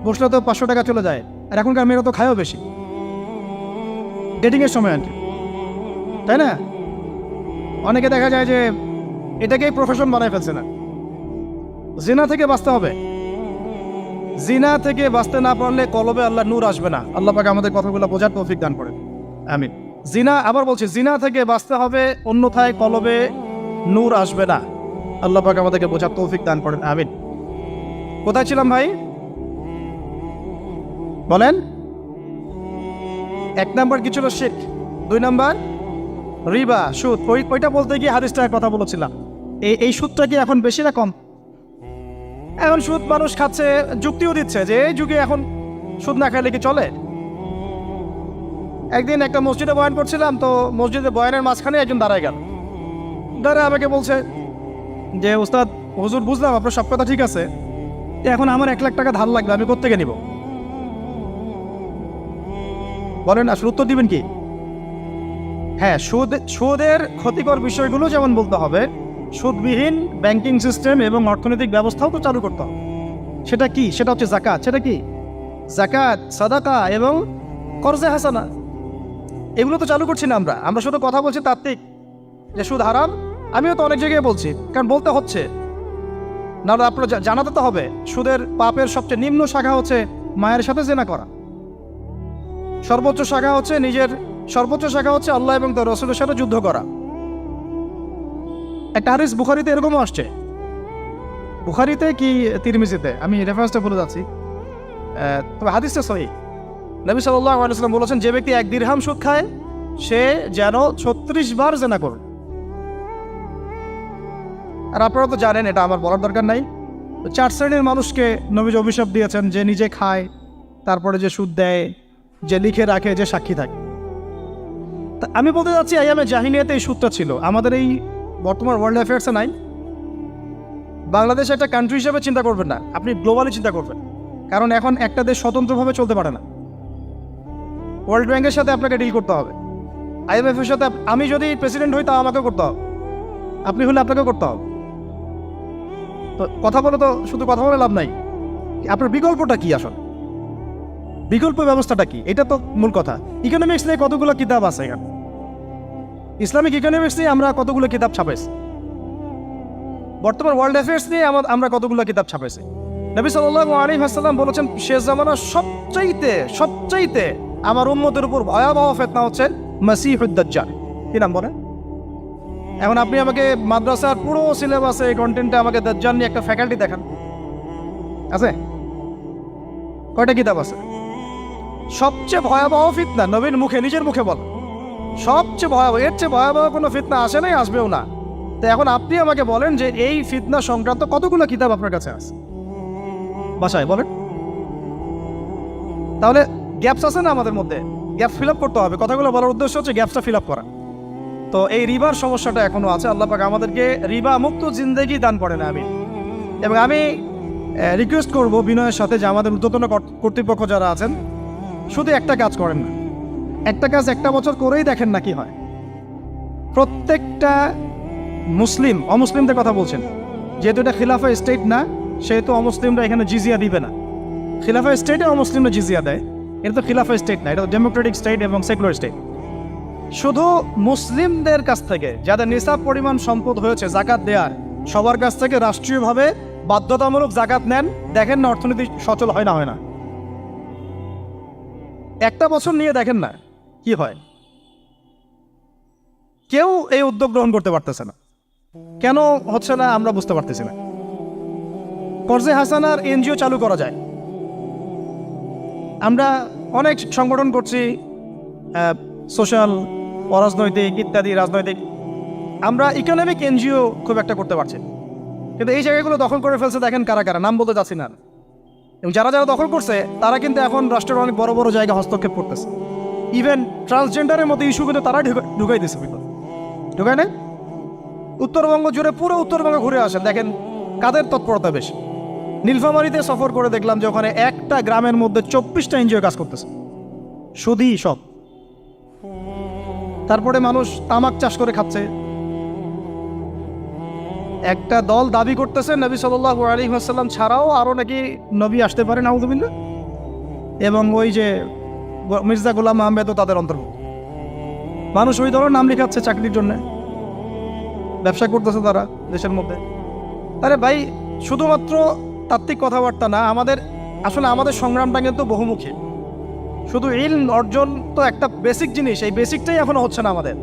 বসলে তো 500 টাকা চলে যায়। আর এখনকার মেয়েরা তো খায়ও বেশি ডেটিংয়ের সময়, আনকি, তাই না? অনেকে দেখা যায় যে এটাকেই প্রফেশন বানায় ফেলছে না। জিনা থেকে বাঁচতে হবে, জিনা থেকে বাঁচতে না পারলে কলবে আল্লাহ নূর আসবে না। আল্লাহ পাক আমাদের কথাগুলো বোঝার তৌফিক দান করেন, আমিন। জিনা, আবার বলছি, জিনা থেকে বাঁচতে হবে, অন্যথায় কলবে নূর আসবে না। আল্লাহ পাক আমাদেরকে বোঝার তৌফিক দান করেন, আমিন। কোথায় ছিলাম ভাই? বলেন। 1 নাম্বার কি ছিল? শিরক। 2 নাম্বার রিবা, সুদ। ওইটা বলতে গিয়ে হাদিসটার কথা বলেছিলাম। এই সুদটা কি এখন বেশি না কম? এখন সুদ মানুষ খাচ্ছে, যুক্তিও দিচ্ছে যে এই যুগে এখন সুদ না খাইলে কি চলে। একদিন একটা মসজিদে বয়ান করছিলাম, তো মসজিদে বয়ানের মাঝখানে একজন দাঁড়ায় গেল, দাঁড়ায় আমাকে বলছে যে উস্তাদ, হুজুর বুঝলাম আপনার সব কথা ঠিক আছে, এখন আমার 1 লাখ টাকা ধার লাগবে, আমি কোত্থেকে নিব? বলেন, আসলে উত্তর দিবেন কি? হ্যাঁ, সুদের ক্ষতিকর বিষয়গুলো যেমন বলতে হবে, সুদবিহীন ব্যাংকিং সিস্টেম এবং অর্থনৈতিক ব্যবস্থাও তো চালু করতে হবে। সেটা কি? সেটা হচ্ছে যাকাত। সেটা কি? যাকাত, সাদাকা এবং কর্জে হাসানা, এগুলো তো চালু করছি না আমরা শুধু কথা বলছি তাত্ত্বিক যে সুদ হারাম। আমিও তো অনেক জায়গায় বলছি, কারণ বলতে হচ্ছে, নাহলে আপনারা জানাতে তো হবে। সুদের পাপের সবচেয়ে নিম্ন শাখা হচ্ছে মায়ের সাথে জেনা করা, সর্বোচ্চ শাখা হচ্ছে আল্লাহ এবং তার রাসূলের সাথে যুদ্ধ করা। একটা হাদিস বুখারীতে এরকমও আসছে, বুখারীতে কি তিরমিজিতে, আমি রেফারেন্সটা বলে যাচ্ছি, তবে হাদিসটা সহিহ। নবী সাল্লাল্লাহু আলাইহি ওয়াসাল্লাম বলেছেন, যে ব্যক্তি 1 দিরহাম সুদ খায় সে যেন 36 বার জেনা করে। আর আপনারা তো জানেন, এটা আমার বলার দরকার নাই, 4 শ্রেণীর মানুষকে নবীজি অভিশাপ দিয়েছেন, যে নিজে খায়, তারপরে যে সুদ দেয়, যে লিখে রাখে, যে সাক্ষী থাকে। আমি বলতে যাচ্ছি, আইয়ামে জাহিলিয়াতে এই সুদটা ছিল, আমাদের এই বর্তমান ওয়ার্ল্ড অ্যাফেয়ার্সে নাই। বাংলাদেশ একটা কান্ট্রি হিসেবে চিন্তা করবেন না, আপনি গ্লোবালি চিন্তা করবেন, কারণ এখন একটা দেশ স্বতন্ত্রভাবে চলতে পারে না। ওয়ার্ল্ড ব্যাংকের সাথে আপনাকে ডিল করতে হবে, IMF এর সাথে। আমি যদি প্রেসিডেন্ট হই, তা আমাকে করতে হবে, আপনি হলে আপনাকে করতে হবে। তো কথা বলে তো শুধু কথা বলে লাভ নাই, আপনার বিকল্পটা কি? আসলে বিকল্প ব্যবস্থাটা কি? এটা তো মূল কথা। ইকোনমিক্স নিয়ে কতগুলো কিতাব আছে এখানে, ইসলামিক ইকোনমিক্স নিয়ে আমরা কতগুলো কিতাব ছাপাইছি, বর্তমান ওয়ার্ল্ড অ্যাফেয়ার্স নিয়ে আমরা কতগুলো কিতাব ছাপাইছি। নবী সাল্লাল্লাহু আলাইহি ওয়াসাল্লাম বলেছেন, শেষ জামানার সবচাইতে আমার উম্মতের উপর ভয়াবহ ফিতনা হচ্ছে মাসিহুদ দাজ্জাল। কি নাম বলেন? এখন আপনি আমাকে মাদ্রাসার পুরো সিলেবাসে কন্টেন্টে আমাকে দাজ্জাল নিয়ে একটা ফ্যাকাল্টি দেখান, আছে? কয়টা কিতাব আছে? সবচেয়ে ভয়াবহ ফিতনা নবীর মুখে, নিজের মুখে বল, সবচেয়ে ভয়াবহ, এর চেয়ে ভয়াবহ কোনো ফিতনা আসে নাই, আসবেও না। তো এখন আপনি আমাকে বলেন যে এই ফিতনা সংক্রান্ত কতগুলো কিতাব আপনার কাছে আছে বাসায়, বলেন। তাহলে গ্যাপস আছে না আমাদের মধ্যে? গ্যাপ ফিল আপ করতে হবে। কথাগুলো বলার উদ্দেশ্য হচ্ছে গ্যাপটা ফিল আপ করা। তো এই রিবার সমস্যাটা এখনও আছে। আল্লাহ পাক আমাদেরকে রিবা মুক্ত জিন্দেগি দান করে না। এবং আমি রিকোয়েস্ট করব বিনয়ের সাথে যে আমাদের ঊর্ধ্বতন কর্তৃপক্ষ যারা আছেন, শুধু একটা কাজ করেন না, একটা কাজ একটা বছর করেই দেখেন না কি হয়। প্রত্যেকটা মুসলিম, অমুসলিমদের কথা বলছেন, যেহেতু এটা খিলাফা স্টেট না, সেহেতু অমুসলিমরা এখানে জিজিয়া দিবে না। খিলাফা স্টেটে অমুসলিমরা জিজিয়া দেয়, এটা তো খিলাফা স্টেট না, এটা তো ডেমোক্রেটিক স্টেট এবং সেকুলার স্টেট। শুধু মুসলিমদের কাছ থেকে যাদের নিসাব পরিমাণ সম্পদ হয়েছে জাকাত দেওয়ার, সবার কাছ থেকে রাষ্ট্রীয়ভাবে বাধ্যতামূলক জাকাত নেন, দেখেন না অর্থনীতি সচল হয় না হয় না। একটা বছর নিয়ে দেখেন না কি হয়। কেউ এই উদ্যোগ গ্রহণ করতে পারতেছে না। কেন হচ্ছে না আমরা বুঝতে পারতেছি না। কর্জে হাসানার এনজিও চালু করা যায়। আমরা অনেক সংগঠন করছি, সোশ্যাল, অরাজনৈতিক ইত্যাদি রাজনৈতিক। আমরা ইকোনমিক এনজিও খুব একটা করতে পারছি, কিন্তু এই জায়গাগুলো দখল করে ফেলছে। দেখেন কারা কারা, নাম বলতে যাচ্ছি না। এবং যারা যারা দখল করছে তারা কিন্তু এখন রাষ্ট্রের অনেক বড় বড় জায়গা হস্তক্ষেপ করতেছে। ইভেন ট্রান্সজেন্ডারের মতো ইস্যু কিন্তু তারা ঢুকাই দিচ্ছে। ঢুকায় না? উত্তরবঙ্গ জুড়ে, পুরো উত্তরবঙ্গ ঘুরে আসেন, দেখেন কাদের তৎপরতা বেশি। নীলফামারীতে সফর করে দেখলাম যে ওখানে একটা গ্রামের মধ্যে 24টা এনজিও কাজ করতেছে, শুধুই সব। তারপরে মানুষ তামাক চাষ করে খাচ্ছে। একটা দল দাবি করতেছে নবী সাল্লাল্লাহু আলাইহি ওয়াসাল্লাম ছাড়াও আরও নাকি নবী আসতে পারে, নাউযুবিল্লাহ। এবং ওই যে মির্জা গোলাম আহমেদও তাদের অন্তর্ভুক্ত। মানুষ ওই দলের নাম লেখাচ্ছে চাকরির জন্য, ব্যবসা করতেছে তারা দেশের মধ্যে। আরে ভাই, শুধুমাত্র তাত্ত্বিক কথাবার্তা না, আসলে আমাদের সংগ্রামটা কিন্তু বহুমুখী। শুধু ইলম অর্জন তো একটা বেসিক জিনিস, এই বেসিকটাই এখনো হচ্ছে না আমাদের।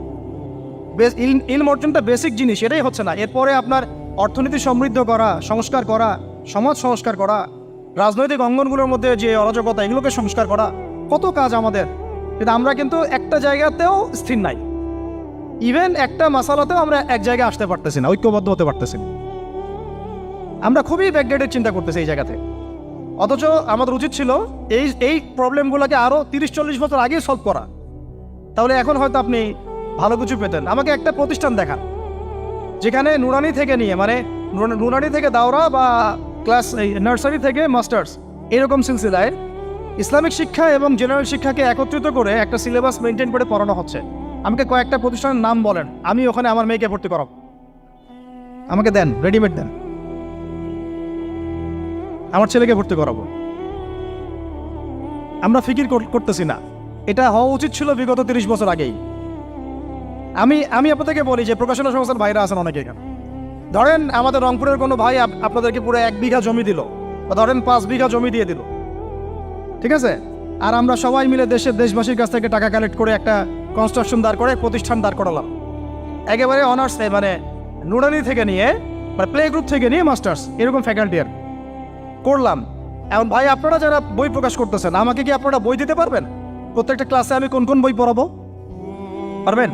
ইলম অর্জনটা বেসিক জিনিস, এটাই হচ্ছে না। এরপরে আপনার অর্থনীতি সমৃদ্ধ করা, সংস্কার করা, সমাজ সংস্কার করা, রাজনৈতিক অঙ্গনগুলোর মধ্যে যে অরাজকতা, এগুলোকে সংস্কার করা, কত কাজ আমাদের। কিন্তু আমরা কিন্তু একটা জায়গাতেও স্থির নাই। ইভেন একটা মাসালাতেও আমরা এক জায়গায় আসতে পারতেছি না, ঐক্যবদ্ধ হতে পারতেছি না। আমরা খুবই ব্যাকডেটেড চিন্তা করতেছি এই জায়গাতে। অথচ আমাদের উচিত ছিল এই প্রবলেমগুলোকে আরও 30-40 বছর আগেই সলভ করা। তাহলে এখন হয়তো আপনি ভালো কিছু পেতেন। আমাকে একটা প্রতিষ্ঠান দেখান যেখানে নুরানি থেকে নিয়ে, মানে নুরানি থেকে দাওরা বা ক্লাস নার্সারি থেকে মাস্টার্স, এরকম সিলসিলায় ইসলামিক শিক্ষা এবং জেনারেল শিক্ষাকে একত্রিত করে একটা সিলেবাস মেনটেন করে পড়ানো হচ্ছে। আমাকে কয়েকটা প্রতিষ্ঠানের নাম বলেন, আমি ওখানে আমার মেয়েকে ভর্তি করাবো। আমাকে দেন, রেডিমেড দেন, আমার ছেলেকে ভর্তি করাবো। আমরা ফিকির করতেছি না। এটা হওয়া উচিত ছিল বিগত 30 বছর আগেই। আমি আপনাদেরকে বলি যে প্রকাশনা সংস্থার ভাইরা আছেন অনেকে এখানে। ধরেন আমাদের রংপুরের কোনো ভাই আপনাদেরকে পুরো 1 বিঘা জমি দিল, বা ধরেন 5 বিঘা জমি দিয়ে দিল, ঠিক আছে? আর আমরা সবাই মিলে দেশবাসীর কাছ থেকে টাকা কালেক্ট করে একটা কনস্ট্রাকশন দাঁড় করে, প্রতিষ্ঠান দাঁড় করালাম। একেবারে অনার্স, মানে নুরানি থেকে নিয়ে, মানে প্লে গ্রুপ থেকে নিয়ে মাস্টার্স, এরকম ফ্যাকাল্টি আর করলাম। এখন ভাই আপনারা যারা বই প্রকাশ করতেছেন, আমাকে কি আপনারা বই দিতে পারবেন? প্রত্যেকটা ক্লাসে আমি কোন কোন বই পড়াবো পারবেন?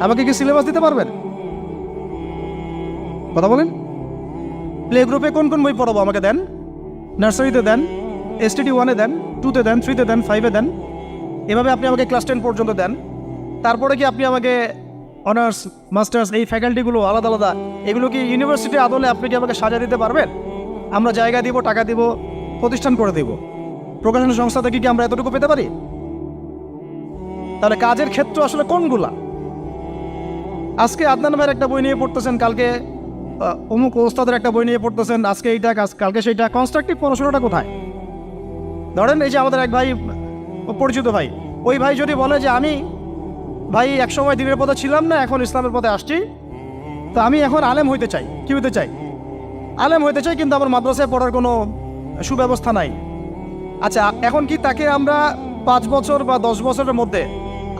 আমাকে কি সিলেবাস দিতে পারবেন? কথা বলেন। প্লে গ্রুপে কোন কোন বই পড়াবো আমাকে দেন। নার্সারিতে দেন, STD 1-এ দেন, 2-তে দেন, 3-তে দেন, 5-এ দেন। এভাবে আপনি আমাকে ক্লাস 10 পর্যন্ত দেন। তারপরে কি আপনি আমাকে অনার্স, মাস্টার্স, এই ফ্যাকাল্টিগুলো আলাদা আলাদা, এগুলো কি ইউনিভার্সিটি আদলে আপনি কি আমাকে সাজা দিতে পারবেন? আমরা জায়গা দিব, টাকা দিব, প্রতিষ্ঠান করে দিব। প্রকাশনা সংস্থা থেকে কি আমরা এতটুকু পেতে পারি? তাহলে কাজের ক্ষেত্র আসলে কোনগুলা? আজকে আদনান ভাইয়ের একটা বই নিয়ে পড়তেছেন, কালকে অমুক ওস্তাদের একটা বই নিয়ে পড়তেছেন, আজকে এইটা, কালকে সেইটা। কনস্ট্রাকটিভ পড়াশোনাটা কোথায়? ধরেন এই যে আমাদের এক ভাই, পরিচিত ভাই, ওই ভাই যদি বলে যে আমি ভাই একসময় দিনের পথে ছিলাম না, এখন ইসলামের পথে আসছি, তো আমি এখন আলেম হইতে চাই। কি হইতে চাই? আলেম হইতে চাই, কিন্তু আমার মাদ্রাসায় পড়ার কোনো সুব্যবস্থা নাই। আচ্ছা, এখন কি তাকে আমরা 5 বছর বা 10 বছরের মধ্যে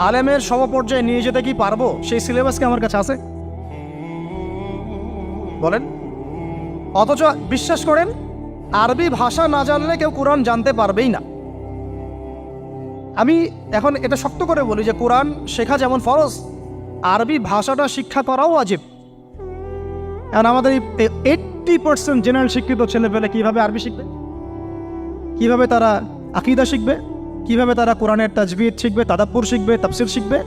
আলেমের সমপর্যায়ে নিয়ে যেতে কি পারবো? সেই সিলেবাস কি আমার কাছে আছে? বলেন। অথচ বিশ্বাস করেন, আরবি ভাষা না জানলে কেউ কোরআন জানতে পারবেই না। আমি এখন এটা শক্ত করে বলি যে কোরআন শেখা যেমন ফরজ, আরবি ভাষাটা শিক্ষা করাও ওয়াজিব। এখন আমাদের 80% জেনারেল শিক্ষিত ছেলেপেলে কিভাবে আরবি শিখবে? কিভাবে তারা আকীদা শিখবে? কিভাবে তারা কোরআনের তাজবিদ শিখবে, তাদাব্বুর শিখবে, তাফসির শিখবে,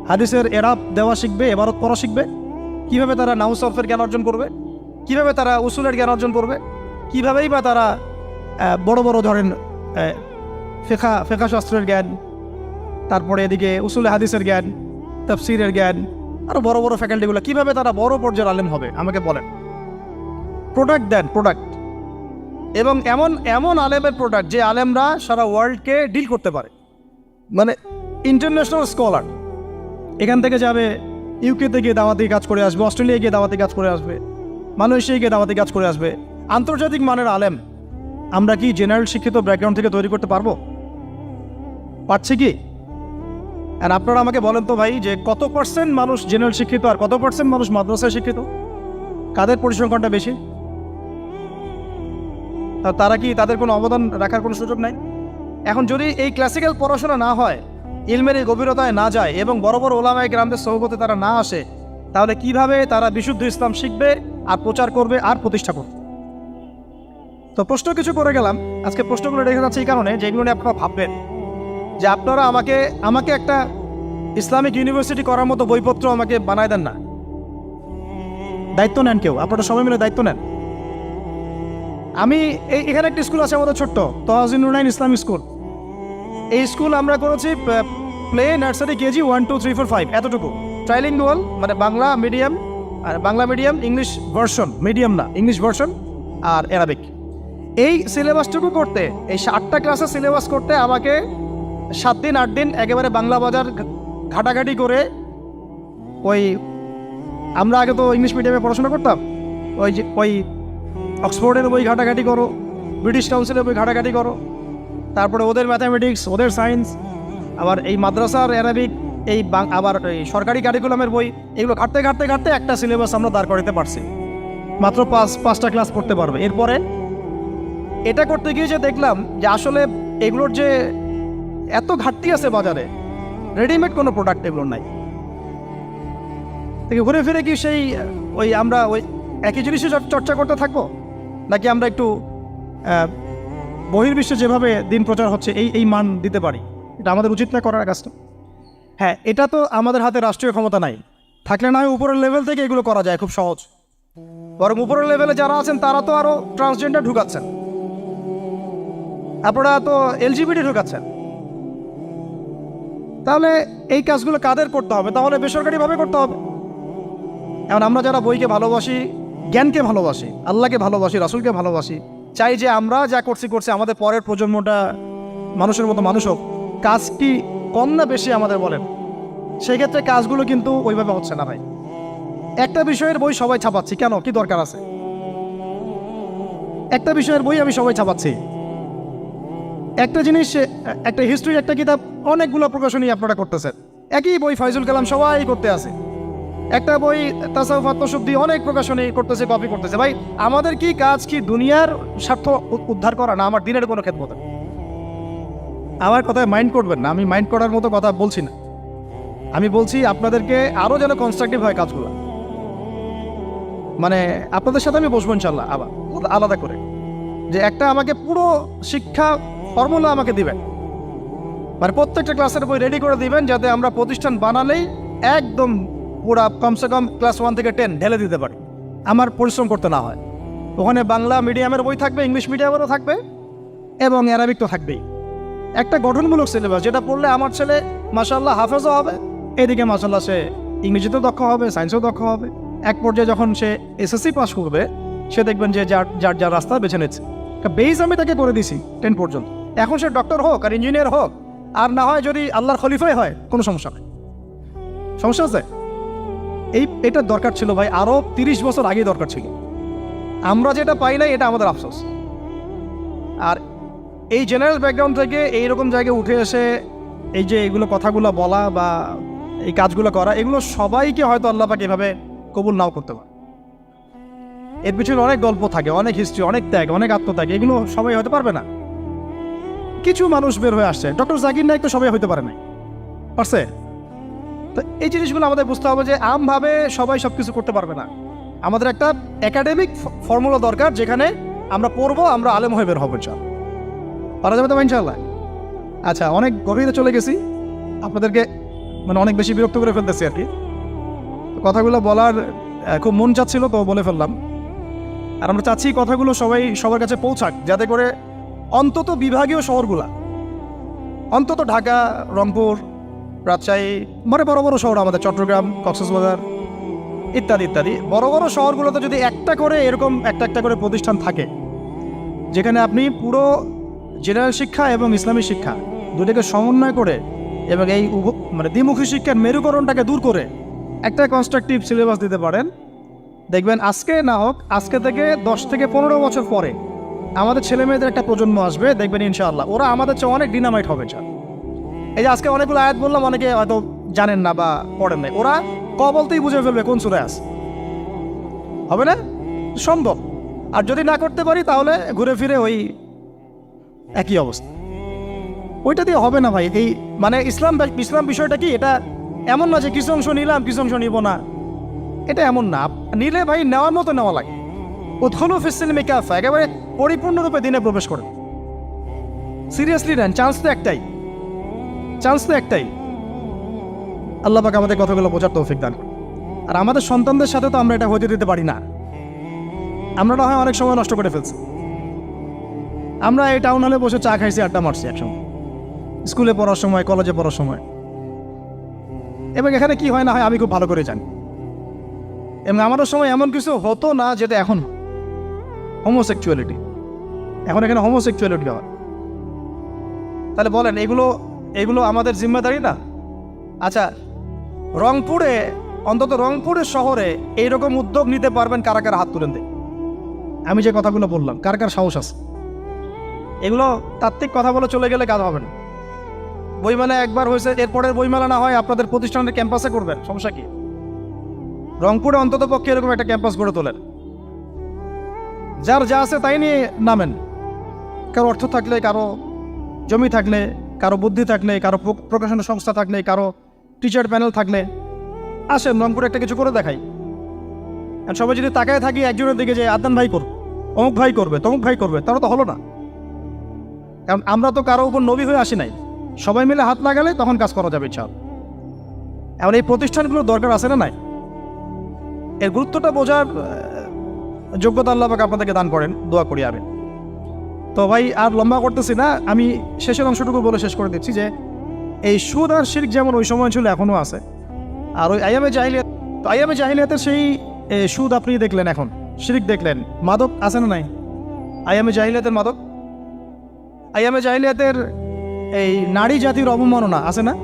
হাদিসের এরাব দেওয়া শিখবে, এবারত পড়া শিখবে, কিভাবে তারা নাহু সরফের জ্ঞান অর্জন করবে, কিভাবে তারা উসুলের জ্ঞান অর্জন করবে, কিভাবেই বা তারা বড় বড় ধরেন ফেকা শাস্ত্রের জ্ঞান, তারপরে এদিকে উসুলে হাদিসের জ্ঞান, তাফসিরের জ্ঞান, আরও বড় বড় ফ্যাকাল্টিগুলো, কিভাবে তারা বড় পর্যায়ের আলেম হবে আমাকে বলেন। প্রোডাক্ট দেন, প্রোডাক্ট, এবং এমন এমন আলেমের প্রোডাক্ট যে আলেমরা সারা ওয়ার্ল্ডকে ডিল করতে পারে, মানে ইন্টারন্যাশনাল স্কলার। এখান থেকে যাবে ইউকেতে গিয়ে দাওয়াতি কাজ করে আসবে, অস্ট্রেলিয়ায় গিয়ে দাওয়াতি কাজ করে আসবে, মালয়েশিয়ায় গিয়ে দাওয়াতি কাজ করে আসবে, আন্তর্জাতিক মানের আলেম আমরা কি জেনারেল শিক্ষিত ব্যাকগ্রাউন্ড থেকে তৈরি করতে পারবো? পারছি কি? আর আপনারা আমাকে বলেন তো ভাই, যে কত পার্সেন্ট মানুষ জেনারেল শিক্ষিত আর কত পার্সেন্ট মানুষ মাদ্রাসায় শিক্ষিত? কাদের পরিসংখ্যানটা বেশি? তারা কি, তাদের কোনো অবদান রাখার কোনো সুযোগ নাই? এখন যদি এই ক্লাসিক্যাল পড়াশোনা না হয়, ইলমের এই গভীরতায় না যায় এবং বড় বড় ওলামায়ে কেরামদের সোহবতে তারা না আসে, তাহলে কিভাবে তারা বিশুদ্ধ ইসলাম শিখবে আর প্রচার করবে আর প্রতিষ্ঠা করবে? তো প্রশ্ন কিছু করে গেলাম। আজকে প্রশ্নগুলো রেখে যাচ্ছে এই কারণে, যেগুলো নিয়ে আপনারা ভাববেন যে আপনারা আমাকে একটা ইসলামিক ইউনিভার্সিটি করার মতো বইপত্র আমাকে বানায় দেন না। দায়িত্ব নেন কেউ, আপনারা সবাই মিলে দায়িত্ব নেন। আমি এখানে একটা স্কুল আছে আমাদের ছোট্ট, তহাজিন নুরাইন ইসলামিক স্কুল। এই স্কুল আমরা করেছি প্লে, নার্সারি, কেজি 1, 2, 3, 4, 5 এতটুকু। ট্রাইলিঙ্গুয়াল, মানে বাংলা মিডিয়াম, আর Bangla medium English version, medium না ইংলিশ ভার্সন, আর অ্যারাবিক। এই সিলেবাসটুকু করতে, এই 8টা ক্লাসের সিলেবাস করতে আমাকে 7 দিন 8 দিন একেবারে বাংলা বাজার ঘাটাঘাটি করে, ওই আমরা আগে তো ইংলিশ মিডিয়ামে পড়াশোনা করতাম, ওই অক্সফোর্ডের বই ঘাটাঘাটি করো, ব্রিটিশ কাউন্সিলের বই ঘাটাঘাটি করো, তারপরে ওদের ম্যাথামেটিক্স, ওদের সায়েন্স, আবার এই মাদ্রাসার অ্যারাবিক, আবার এই সরকারি কারিকুলামের বই, এগুলো ঘাটতে ঘাটতে ঘাটতে একটা সিলেবাস আমরা দাঁড় করাতে পারছি। মাত্র 5টা ক্লাস পড়তে পারবে। এরপরে এটা করতে গিয়ে যে দেখলাম যে আসলে এগুলোর যে এত ঘাটতি আছে বাজারে, রেডিমেড কোনো প্রোডাক্ট এগুলোর নাই। ঘুরে ফিরে কি সেই আমরা একই জিনিসই চর্চা করতে থাকবো, নাকি আমরা একটু বহির্বিশ্বে যেভাবে দিন প্রচার হচ্ছে এই মান দিতে পারি? এটা আমাদের উচিত না করার কাজটা? হ্যাঁ, এটা তো আমাদের হাতে রাষ্ট্রীয় ক্ষমতা নাই, থাকলে না হয় উপরের লেভেল থেকে এগুলো করা যায় খুব সহজ। বরং উপরের লেভেলে যারা আছেন তারা তো আরও ট্রান্সজেন্ডার ঢুকাচ্ছেন, আপনারা তো এলজিবিটি ঢুকাচ্ছেন। তাহলে এই কাজগুলো কাদের করতে হবে? তাহলে বেসরকারিভাবে করতে হবে। এখন আমরা যারা বইকে ভালোবাসি, জ্ঞানকে ভালোবাসি, আল্লাহকে ভালোবাসি, রাসূলকে ভালোবাসি, চাই যে আমরা যা করছি আমাদের পরের প্রজন্মটা মানুষের মতো মানুষ হোক। কাজ কি কম না বেশি আমাদের বলেন? সেই ক্ষেত্রে কাজগুলো কিন্তু ওইভাবে হচ্ছে না ভাই। একটা বিষয়ের বই সবাই ছাপাচ্ছি, কেন? কি দরকার আছে? একটা বিষয়ের বই আমি সবাই ছাপাচ্ছি। একটা জিনিস, একটা হিস্ট্রি, একটা কিতাব, অনেকগুলো প্রকাশনী আপনারা করতেছেন। একই বই ফাইজুল কালাম সবাই করতে আছে। একটা বই তাসাউফ আত্মশুদ্ধি, অনেক প্রকাশনী করতেছে, কপি করতেছে। ভাই আমাদের কি কাজ? কি দুনিয়ার স্বার্থ উদ্ধার করা, না আমার দিনের কোনো খেদমত? আমার কথায় মাইন্ড করবেন না, আমি মাইন্ড করার মতো কথা বলছি না। আমি বলছি আপনাদেরকে আরও যেন কনস্ট্রাকটিভ হয় কাজগুলো। মানে আপনাদের সাথে আমি বসবো ইনশাল্লাহ আবার আলাদা করে, যে একটা আমাকে পুরো শিক্ষা ফর্মুলা আমাকে দিবেন, মানে প্রত্যেকটা ক্লাসের বই রেডি করে দিবেন, যাতে আমরা প্রতিষ্ঠান বানালেই একদম পুরা কমসে কম ক্লাস 1 থেকে 10 ঢেলে দিতে পারি, আমার পরিশ্রম করতে না হয়। ওখানে বাংলা মিডিয়ামের বই থাকবে, ইংলিশ মিডিয়ামেরও থাকবে, এবং অ্যারাবিক তো থাকবেই। একটা গঠনমূলক সিলেবাস, যেটা পড়লে আমার ছেলে মাশাআল্লাহ হাফেজও হবে, এদিকে মাশাআল্লাহ সে ইংরেজিতেও দক্ষ হবে, সায়েন্সেও দক্ষ হবে। এক পর্যায়ে যখন সে এসএসসি পাস করবে, সে দেখবেন যে যার রাস্তা বেছে নিচ্ছে। বেস আমি তাকে করে দিছি 10 পর্যন্ত। এখন সে ডক্টর হোক আর ইঞ্জিনিয়ার হোক, আর না হয় যদি আল্লাহর খলিফাই হয়, কোনো সমস্যা নেই। সমস্যা আছে? এটা দরকার ছিল ভাই, আরও 30 বছর আগেই দরকার ছিল। আমরা যেটা পাই নাই, এটা আমাদের আফসোস। আর এই জেনারেল ব্যাকগ্রাউন্ড থেকে এইরকম জায়গায় উঠে এসে এই যে এগুলো কথাগুলো বলা বা এই কাজগুলো করা, এগুলো সবাইকে হয়তো আল্লাহ পাক এভাবে কবুল নাও করতে পারে। এর পিছনে অনেক গল্প থাকে, অনেক হিস্ট্রি, অনেক ত্যাগ, অনেক আত্মত্যাগ, এগুলো সবাই হতে পারবে না। কিছু মানুষ বের হয়ে আসছে, ডক্টর জাকির নাইক তো সবাই হতে পারে নাই, পারছে? তো এই জিনিসগুলো আমাদের বুঝতে হবে যে আমভাবে সবাই সব কিছু করতে পারবে না। আমাদের একটা একাডেমিক ফর্মুলা দরকার, যেখানে আমরা পড়বো, আমরা আলেম হয়ে বের হবো। পারা যাবে তো ইনশাআল্লাহ? আচ্ছা, অনেক গভীরে চলে গেছি, আপনাদেরকে মানে অনেক বেশি বিরক্ত করে ফেলতেছি আর কি। কথাগুলো বলার খুব মন চাচ্ছিল, তো বলে ফেললাম। আর আমরা চাচ্ছি কথাগুলো সবার কাছে পৌঁছাক, যাতে করে অন্তত বিভাগীয় শহরগুলা, অন্তত ঢাকা, রংপুর, রাজশাহী, মানে বড় বড় শহর আমাদের চট্টগ্রাম, কক্সবাজার ইত্যাদি ইত্যাদি বড় বড় শহরগুলোতে যদি একটা করে এরকম একটা করে প্রতিষ্ঠান থাকে, যেখানে আপনি পুরো জেনারেল শিক্ষা এবং ইসলামী শিক্ষা দুটোকে সমন্বয় করে এবং এই মানে দ্বিমুখী শিক্ষার মেরুকরণটাকে দূর করে একটা কনস্ট্রাকটিভ সিলেবাস দিতে পারেন, দেখবেন আজকে না হোক, আজকে থেকে 10 থেকে 15 বছর পরে আমাদের ছেলে মেয়েদের একটা প্রজন্ম আসবে, দেখবেন ইনশাআল্লাহ ওরা আমাদের চেয়ে অনেক ডিনামাইট হবে। এই যে আজকে অনেকগুলো আয়াত বললাম, অনেকে হয়তো জানেন না বা পড়েন নাই, ওরা বলতেই বুঝে ফেলবে কোন সূরায় আছে। হবে না? সম্ভব। আর যদি না করতে পারি তাহলে ঘুরে ফিরে ওই একই অবস্থা। ওইটা দিয়ে হবে না ভাই। এই মানে ইসলাম বিষয়টা কি, এটা এমন না যে কিছু অংশ নিলাম কিছু অংশ নিব না, এটা এমন না। নিলে ভাই নেওয়ার মতো নেওয়া লাগে। উদখুলু ফিস-সিলমি কাফা, একেবারে পরিপূর্ণরূপে দিনে প্রবেশ করে সিরিয়াসলি নেন। চান্স তো একটাই। আল্লাহ পাক আমাদের কথাগুলো বোঝার তৌফিক দান করুন। আর আমাদের সন্তানদের সাথে তো আমরা এটা হতে দিতে পারি না। আমরা না হয় অনেক সময় নষ্ট করে ফেলছি। আমরা এই টাউন হলে বসে চা খাইছি, আড্ডা মারছি একসময়, স্কুলে পড়ার সময়, কলেজে পড়ার সময়। এবং এখানে কি হয় না হয় আমি খুব ভালো করে জানি। এবং আমারও সময় এমন কিছু হতো না যেটা এখন হোমোসেক্সুয়ালিটি, এখন এখানে হোমোসেক্সুয়ালিটি হয়। তাহলে বলেন এগুলো আমাদের জিম্মেদারি না? আচ্ছা, রংপুরে, অন্তত রংপুরের শহরে এইরকম উদ্যোগ নিতে পারবেন কারা কারা? হাত তুলেন দেয়। আমি যে কথাগুলো বললাম, কার কার সাহস আছে? এগুলো তাত্ত্বিক কথা বলে চলে গেলে কাজ হবে না। বইমেলা একবার হয়েছে, এরপরের বইমেলা না হয় আপনাদের প্রতিষ্ঠানের ক্যাম্পাসে করবেন, সমস্যা কি? রংপুরে অন্তত পক্ষে এরকম একটা ক্যাম্পাস গড়ে তোলেন। যার যা আছে তাই নিয়ে নামেন। কারো অর্থ থাকলে, কারো জমি থাকলে, কারো বুদ্ধি থাকলে, কারো প্রকাশনা সংস্থা থাকলে, কারো টিচার প্যানেল থাকলে আসেন, রংপুরে একটা কিছু করে দেখাই। আর সবাই যদি তাকায় থাকি একজনের দিকে যে আদনান ভাই করবে, অমুক ভাই করবে, তমুক ভাই করবে, তারা তো হলো না। কারণ আমরা তো কারো উপর নবী হয়ে আসি নাই। সবাই মিলে হাত লাগালে তখন কাজ করা যাবে ইনশাআল্লাহ। এমন এই প্রতিষ্ঠানগুলোর দরকার আছে না নাই? এর গুরুত্বটা বোঝার যোগ্যতা আল্লাহ পাক আপনাদেরকে দান করেন, দোয়া করি আমি। তো ভাই আর লম্বা করতেছি না, আমি শেষের অংশটুকু বলে শেষ করে দিচ্ছি যে এই সুদ আর শিরক যেমন ওই সময় ছিল এখনও আছে। আর ওই আইয়ামে জাহিলিয়াতের সেই সুদ আপনি দেখলেন, এখন শিরক দেখলেন, মাদক আছে না নাই? আইয়ামে জাহিলিয়াতের মাদক, আইয়ামে জাহিলিয়াতের এই নারী জাতির অবমাননা আছে না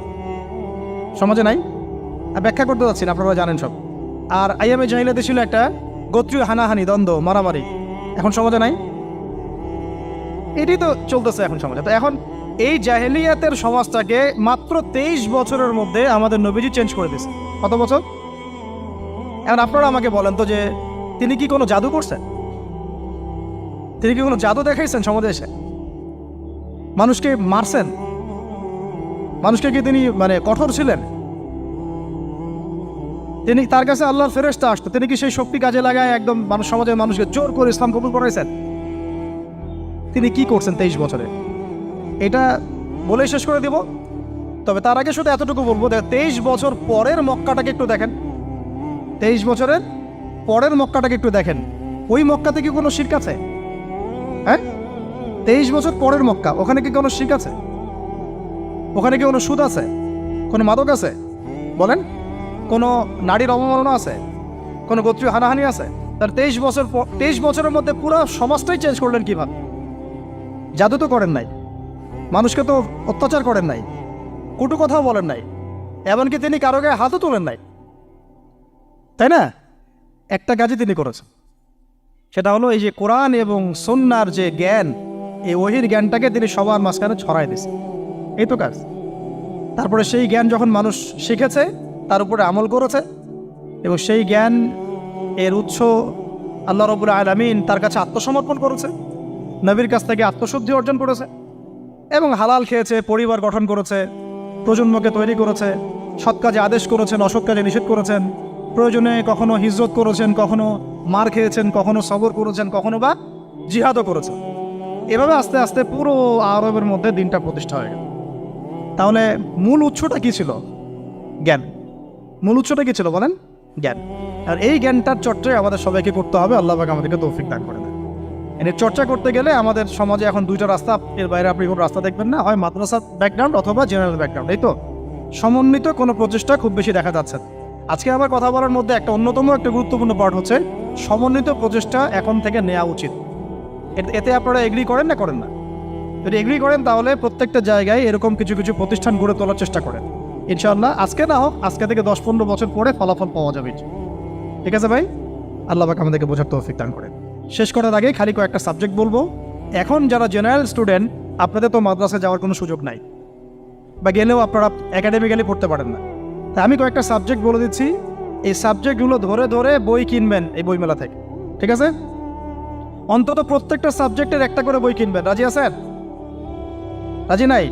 সমাজে? নাই? ব্যাখ্যা করতে যাচ্ছি না, আপনারা জানেন সব। আর আইয়ামে জাহিলিয়াতে ছিল একটা গোত্রীয় হানাহানি, দ্বন্দ্ব, মারামারি, এখন সমাজে নাই? এটাই তো চলতেছে এখন সমাজে। তো এখন এই জাহেলিয়াতের সমাজটাকে মাত্র 23 বছরের মধ্যে আমাদের নবীজি চেঞ্জ করে দিয়েছে। কত বছর? এখন আপনারা আমাকে বলেন তো যে তিনি কি কোনো জাদু করছেন? তিনি কি কোনো জাদু দেখাইছেন সমাজে এসে? মানুষকে মারছেন? মানুষকে কি তিনি মানে কঠোর ছিলেন? তিনি, তার কাছে আল্লাহর ফেরেশতা আসতো, তিনি কি সেই শক্তি কাজে লাগায় একদম সমাজের মানুষকে জোর করে ইসলাম কবুল করাইছেন? তিনি কি করছেন 23 বছরে? এটা বলেই শেষ করে দিব। তবে তার আগে শুধু এতটুকু বলবো, 23 বছর পরের মক্কাটাকে একটু দেখেন। 23 বছরের পরের মক্কাটাকে একটু দেখেন। ওই মক্কাতে কি কোনো শিরক আছে? হ্যাঁ, 23 বছর পরের মক্কা, ওখানে কি কোনো শিরক আছে? ওখানে কি কোনো সুদ আছে? কোনো মাদক আছে? বলেন, কোনো নারীর অবমাননা আছে? কোনো গোত্রীয় হানাহানি আছে? তার 23 বছরের মধ্যে পুরো সমাজটাই চেঞ্জ করলেন কিভাবে? জাদু তো করেন নাই, মানুষকে তো অত্যাচার করেন নাই, কটু কথাও বলেন নাই, এমনকি তিনি কারো গায়ে হাতও তোলেন নাই, তাই না? একটা কাজই তিনি করেছেন, সেটা হলো এই যে কোরআন এবং সুন্নাহর যে জ্ঞান, এই ওহীর জ্ঞানটাকে তিনি সবার মাঝখানে ছড়াই দিয়েছেন। এই তো কাজ। তারপরে সেই জ্ঞান যখন মানুষ শিখেছে, তার উপরে আমল করেছে, এবং সেই জ্ঞান এর উৎস আল্লাহ রাব্বুল আলামিন, তার কাছে আত্মসমর্পণ করেছে, নবীর কাছ থেকে আত্মশুদ্ধি অর্জন করেছে, এবং হালাল খেয়েছে, পরিবার গঠন করেছে, প্রজন্মকে তৈরি করেছে, সৎ কাজে আদেশ করেছেন, অসৎ কাজে নিষেধ করেছেন, প্রয়োজনে কখনো হিজরত করেছেন, কখনো মার খেয়েছেন, কখনো সবর করেছেন, কখনো বা জিহাদও করেছেন। এভাবে আস্তে আস্তে পুরো আরবের মধ্যে দিনটা প্রতিষ্ঠা হয়ে গেল। তাহলে মূল উৎসটা কি ছিল? জ্ঞান। মূল উৎসটা কি ছিল বলেন? জ্ঞান। আর এই জ্ঞানটার চর্চায় আমাদের সবাইকে করতে হবে। আল্লাহ পাক আমাদেরকে তৌফিক দান করে দেন। এর চর্চা করতে গেলে আমাদের সমাজে এখন দুইটা রাস্তা, এর বাইরে আপনি কোনো রাস্তা দেখবেন না, হয় মাদ্রাসা ব্যাকগ্রাউন্ড অথবা জেনারেল ব্যাকগ্রাউন্ড, এই তো। সমন্বিত কোনো প্রচেষ্টা খুব বেশি দেখা যাচ্ছে না। আজকে আমার কথা বলার মধ্যে একটা অন্যতম একটা গুরুত্বপূর্ণ পার্ট হচ্ছে সমন্বিত প্রচেষ্টা এখন থেকে নেওয়া উচিত। এতে আপনারা এগ্রি করেন না করেন না? যদি এগ্রি করেন তাহলে প্রত্যেকটা জায়গায় এরকম কিছু কিছু প্রতিষ্ঠান গড়ে তোলার চেষ্টা করেন। ইনশাআল্লাহ আজকে না হোক, আজকে থেকে 10-15 বছর পরে ফলাফল পাওয়া যাবে। ঠিক আছে ভাই? আল্লাহ পাক আমাদেরকে বোঝার তৌফিক দান করেন। শেষ করার আগে খালি কয়েকটা সাবজেক্ট বলবো। এখন যারা জেনারেল স্টুডেন্ট, আপনাদের তো মাদ্রাসায় যাওয়ার কোনো সুযোগ নাই, বা গেলেও আপনারা একাডেমিক্যালি পড়তে পারেন না। তাই আমি কয়েকটা সাবজেক্ট বলে দিচ্ছি, এই সাবজেক্টগুলো ধরে ধরে বই কিনবেন এই বইমেলা থেকে। ঠিক আছে? অন্তত প্রত্যেকটা সাবজেক্টের একটা করে বই কিনবেন। রাজি আছেন? রাজি নাই?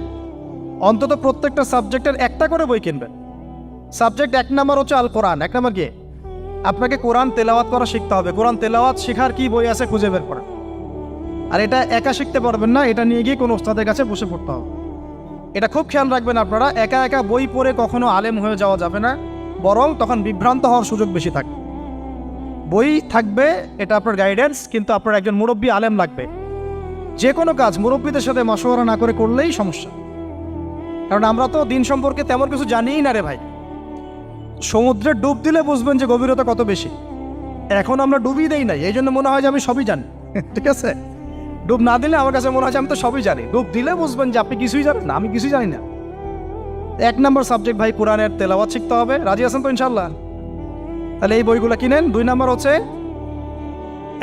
অন্তত প্রত্যেকটা সাবজেক্টের একটা করে বই কিনবেন। সাবজেক্ট 1 নাম্বার হচ্ছে আল কোরআন। 1 নাম্বার কি? আপনাকে কোরআন তেলাওয়াত করা শিখতে হবে। কোরআন তেলাওয়াত শেখার কি বই আছে খুঁজে বের করেন। আর এটা একা শিখতে পারবেন না, এটা নিয়ে গিয়ে কোনো ওস্তাদের কাছে বসে পড়তে হবে। এটা খুব খেয়াল রাখবেন আপনারা, একা একা বই পড়ে কখনো আলেম হয়ে যাওয়া যাবে না, বরং তখন বিভ্রান্ত হওয়ার সুযোগ বেশি থাকে। বই থাকবে, এটা আপনার গাইডেন্স, কিন্তু আপনার একজন মুরব্বী আলেম লাগবে। যে কোনো কাজ মুরব্বীদের সাথে মশওয়ারা না করে করলেই সমস্যা। কারণ আমরা তো দিন সম্পর্কে তেমন কিছু জানিই না রে ভাই। সমুদ্রে ডুব দিলে বুঝবেন যে গভীরতা কত বেশি। এখন আমরা ডুবই দেই নাই, এই জন্য মনে হয় যে আমি সবই জানি। ঠিক আছে? ডুব না দিলে আমার কাছে মনে হয় যে আমি তো সবই জানি। ডুব দিলে বুঝবেন যে আপনি কিছুই জানেন না, আমি কিছুই জানি না। 1 নাম্বার সাবজেক্ট ভাই কোরআনের তেলাওয়াত শিখতে হবে। রাজি আছেন তো ইনশাল্লাহ? তাহলে এই বইগুলো কিনেন। 2 নাম্বার হচ্ছে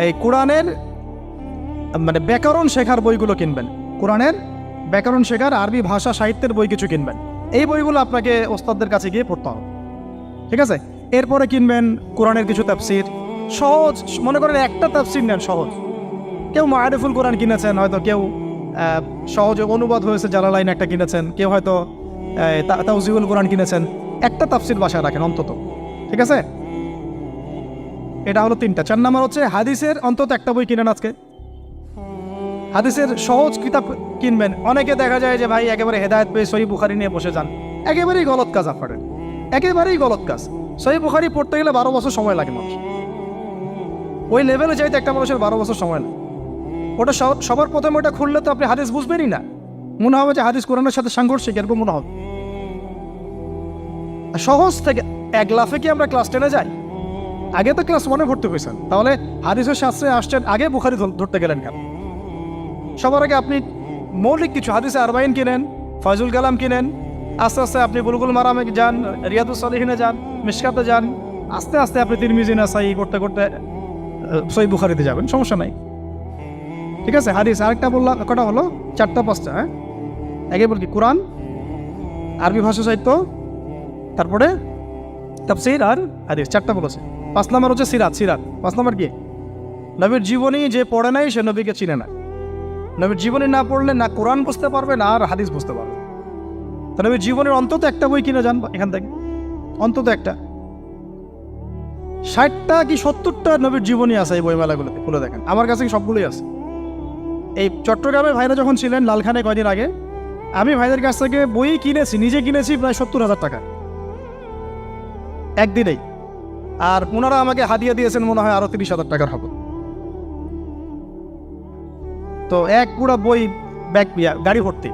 এই কোরআনের মানে ব্যাকরণ শেখার বইগুলো কিনবেন। কোরআনের ব্যাকরণ শেখার আরবি ভাষা সাহিত্যের বই কিছু কিনবেন। এই বইগুলো আপনাকে ওস্তাদদের কাছে গিয়ে পড়তে হবে। ঠিক আছে? এরপরে কিনবেন কোরআনের কিছু তাফসির, সহজ। মনে করেন একটা তাফসির নেন সহজ। কেউ মারিফুল কোরআন কিনেছেন, হয়তো কেউ সহজে অনুবাদ হয়েছে জালালাইন একটা কিনেছেন, কেউ হয়তো তাওজিহুল কোরআন কিনেছেন। একটা তাফসির বাসায় রাখেন অন্তত। ঠিক আছে? এটা হলো 3টা। 4 নাম্বার হচ্ছে হাদিসের অন্তত একটা বই কিনেন আজকে। হাদিসের সহজ কিতাব কিনবেন। অনেকে দেখা যায় যে ভাই একেবারে হেদায়েত পেয়ে সহিহ বুখারী নিয়ে বসে যান। একেবারেই গলত কাজ আপনাদের, একেবারেই গলত কাজ। সহিহ বুখারী পড়তে গেলে 12 বছর সময় লাগে মানুষ। ওই লেভেলে যাইতে একটা মানুষের 12 বছর সময় লাগে। ওটা সবার প্রথমে ওটা খুললে তো আপনি হাদিস বুঝবেনই না। মনে হবে যে হাদিস কোরআনের সাথে সাংঘর্ষিক, এরকম মনে হবে। সহজ থেকে 1 লাফে কি আমরা ক্লাস 10-এ যাই? আগে তো ক্লাস 1-এ ভর্তি হয়েছেন, তাহলে হাদিসের শাস্ত্রে আসছেন, আগে বুখারী ধরতে গেলেন কেন? সবার আগে আপনি মৌলিক কিছু হাদিসে আরবাইন কিনেন, ফয়জুল কালাম কিনেন, আস্তে আস্তে আপনি বুলুগুল মারামে যান, রিয়াদুস সালিহিনে যান, মিশকাতে যান, আস্তে আস্তে আপনি তিরমিজি নাসাই করতে করতে সহিহ বুখারীতে যাবেন, সমস্যা নাই। ঠিক আছে? হাদিস আরেকটা বললাম, কটা হলো? 4টা-5টা। হ্যাঁ, আগে বল কি? কোরআন, আরবি ভাষা সাহিত্য, তারপরে তাফসীর আর হাদিস। 4টা বলেছে। 5 নাম্বার হচ্ছে সিরাত। 5 নাম্বার কি? নবীর জীবনী যে পড়ে নাই সে নবীকে চিনে না। নবীর জীবনী না পড়লে না কোরআন বুঝতে পারবে না আর হাদিস বুঝতে পারবে। তো নবীর জীবনের অন্তত একটা বই কিনে যান এখান থেকে, অন্তত একটা। 60টা কি 70টা নবীর জীবনী আছে এই বইমেলাগুলোতে, খুলে দেখেন। আমার কাছে সবগুলোই আছে। এই চট্টগ্রামে ভাইরা যখন ছিলেন লালখানে কয়দিন আগে, আমি ভাইদের কাছ থেকে বই কিনেছি, নিজে কিনেছি প্রায় 70,000 টাকা একদিনেই। আর ওনারা আমাকে হাদিয়া দিয়েছেন মনে হয় আরো 30,000 টাকার হবে। তো এক পুরো বই ব্যাগ গাড়ি ভর্তি।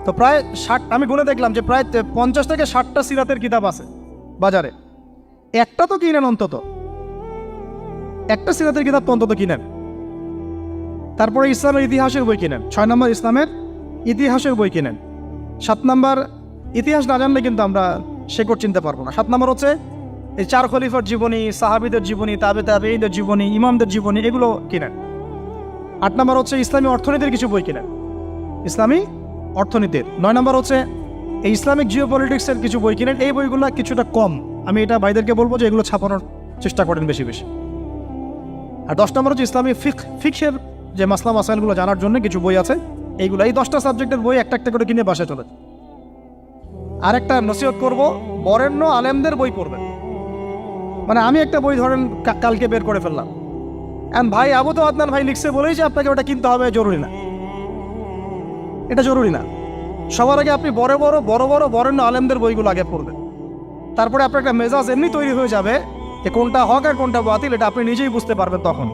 তো প্রায় 60, আমি গুনে দেখলাম যে প্রায় 50 থেকে 60টা সিরাতের কিতাব আছে বাজারে। একটা তো কিনেন, অন্তত একটা সিরাতের কিতাব তো অন্তত কিনেন। তারপরে ইসলামের ইতিহাসের বই কিনেন। 6 নম্বর ইসলামের ইতিহাসের বই কিনেন। 7 নম্বর ইতিহাস না জানলে কিন্তু আমরা শেকড় চিনতে পারবো না। 7 নম্বর হচ্ছে এই 4 খলিফার জীবনী, সাহাবীদের জীবনী, তাবেঈদের জীবনী, ইমামদের জীবনী, এগুলো কিনেন। 8 নম্বর হচ্ছে ইসলামী অর্থনীতির কিছু বই কিনেন, ইসলামী অর্থনীতির। 9 নম্বর হচ্ছে এই ইসলামিক জিওপলিটিক্সের কিছু বই কিনেন। এই বইগুলো কিছুটা কম, আমি এটা ভাইদেরকে বলবো যে এগুলো ছাপানোর চেষ্টা করেন বেশি বেশি। আর 10 নম্বর হচ্ছে ইসলামী ফিকহের যে মাসলা মাসাইলগুলো জানার জন্য কিছু বই আছে, এইগুলো। এই 10টা সাবজেক্টের বই একটা একটা করে কিনে বাসায় চলে। আর একটা নসিহত করবো, বরেণ্য আলেমদের বই পড়বেন। মানে আমি একটা বই ধরেন কালকে বের করে ফেললাম, ভাই আবু তো আদনান ভাই লিখছে বলেই যে আপনাকে ওটা কিনতে হবে জরুরি না, এটা জরুরি না। সবার আগে আপনি বড় বড় বরেণ্য আলেমদের বইগুলো আগে পড়বেন, তারপরে আপনার একটা মেজাজ এমনি তৈরি হয়ে যাবে যে কোনটা হক আর কোনটা বাতিল এটা আপনি নিজেই বুঝতে পারবেন তখন।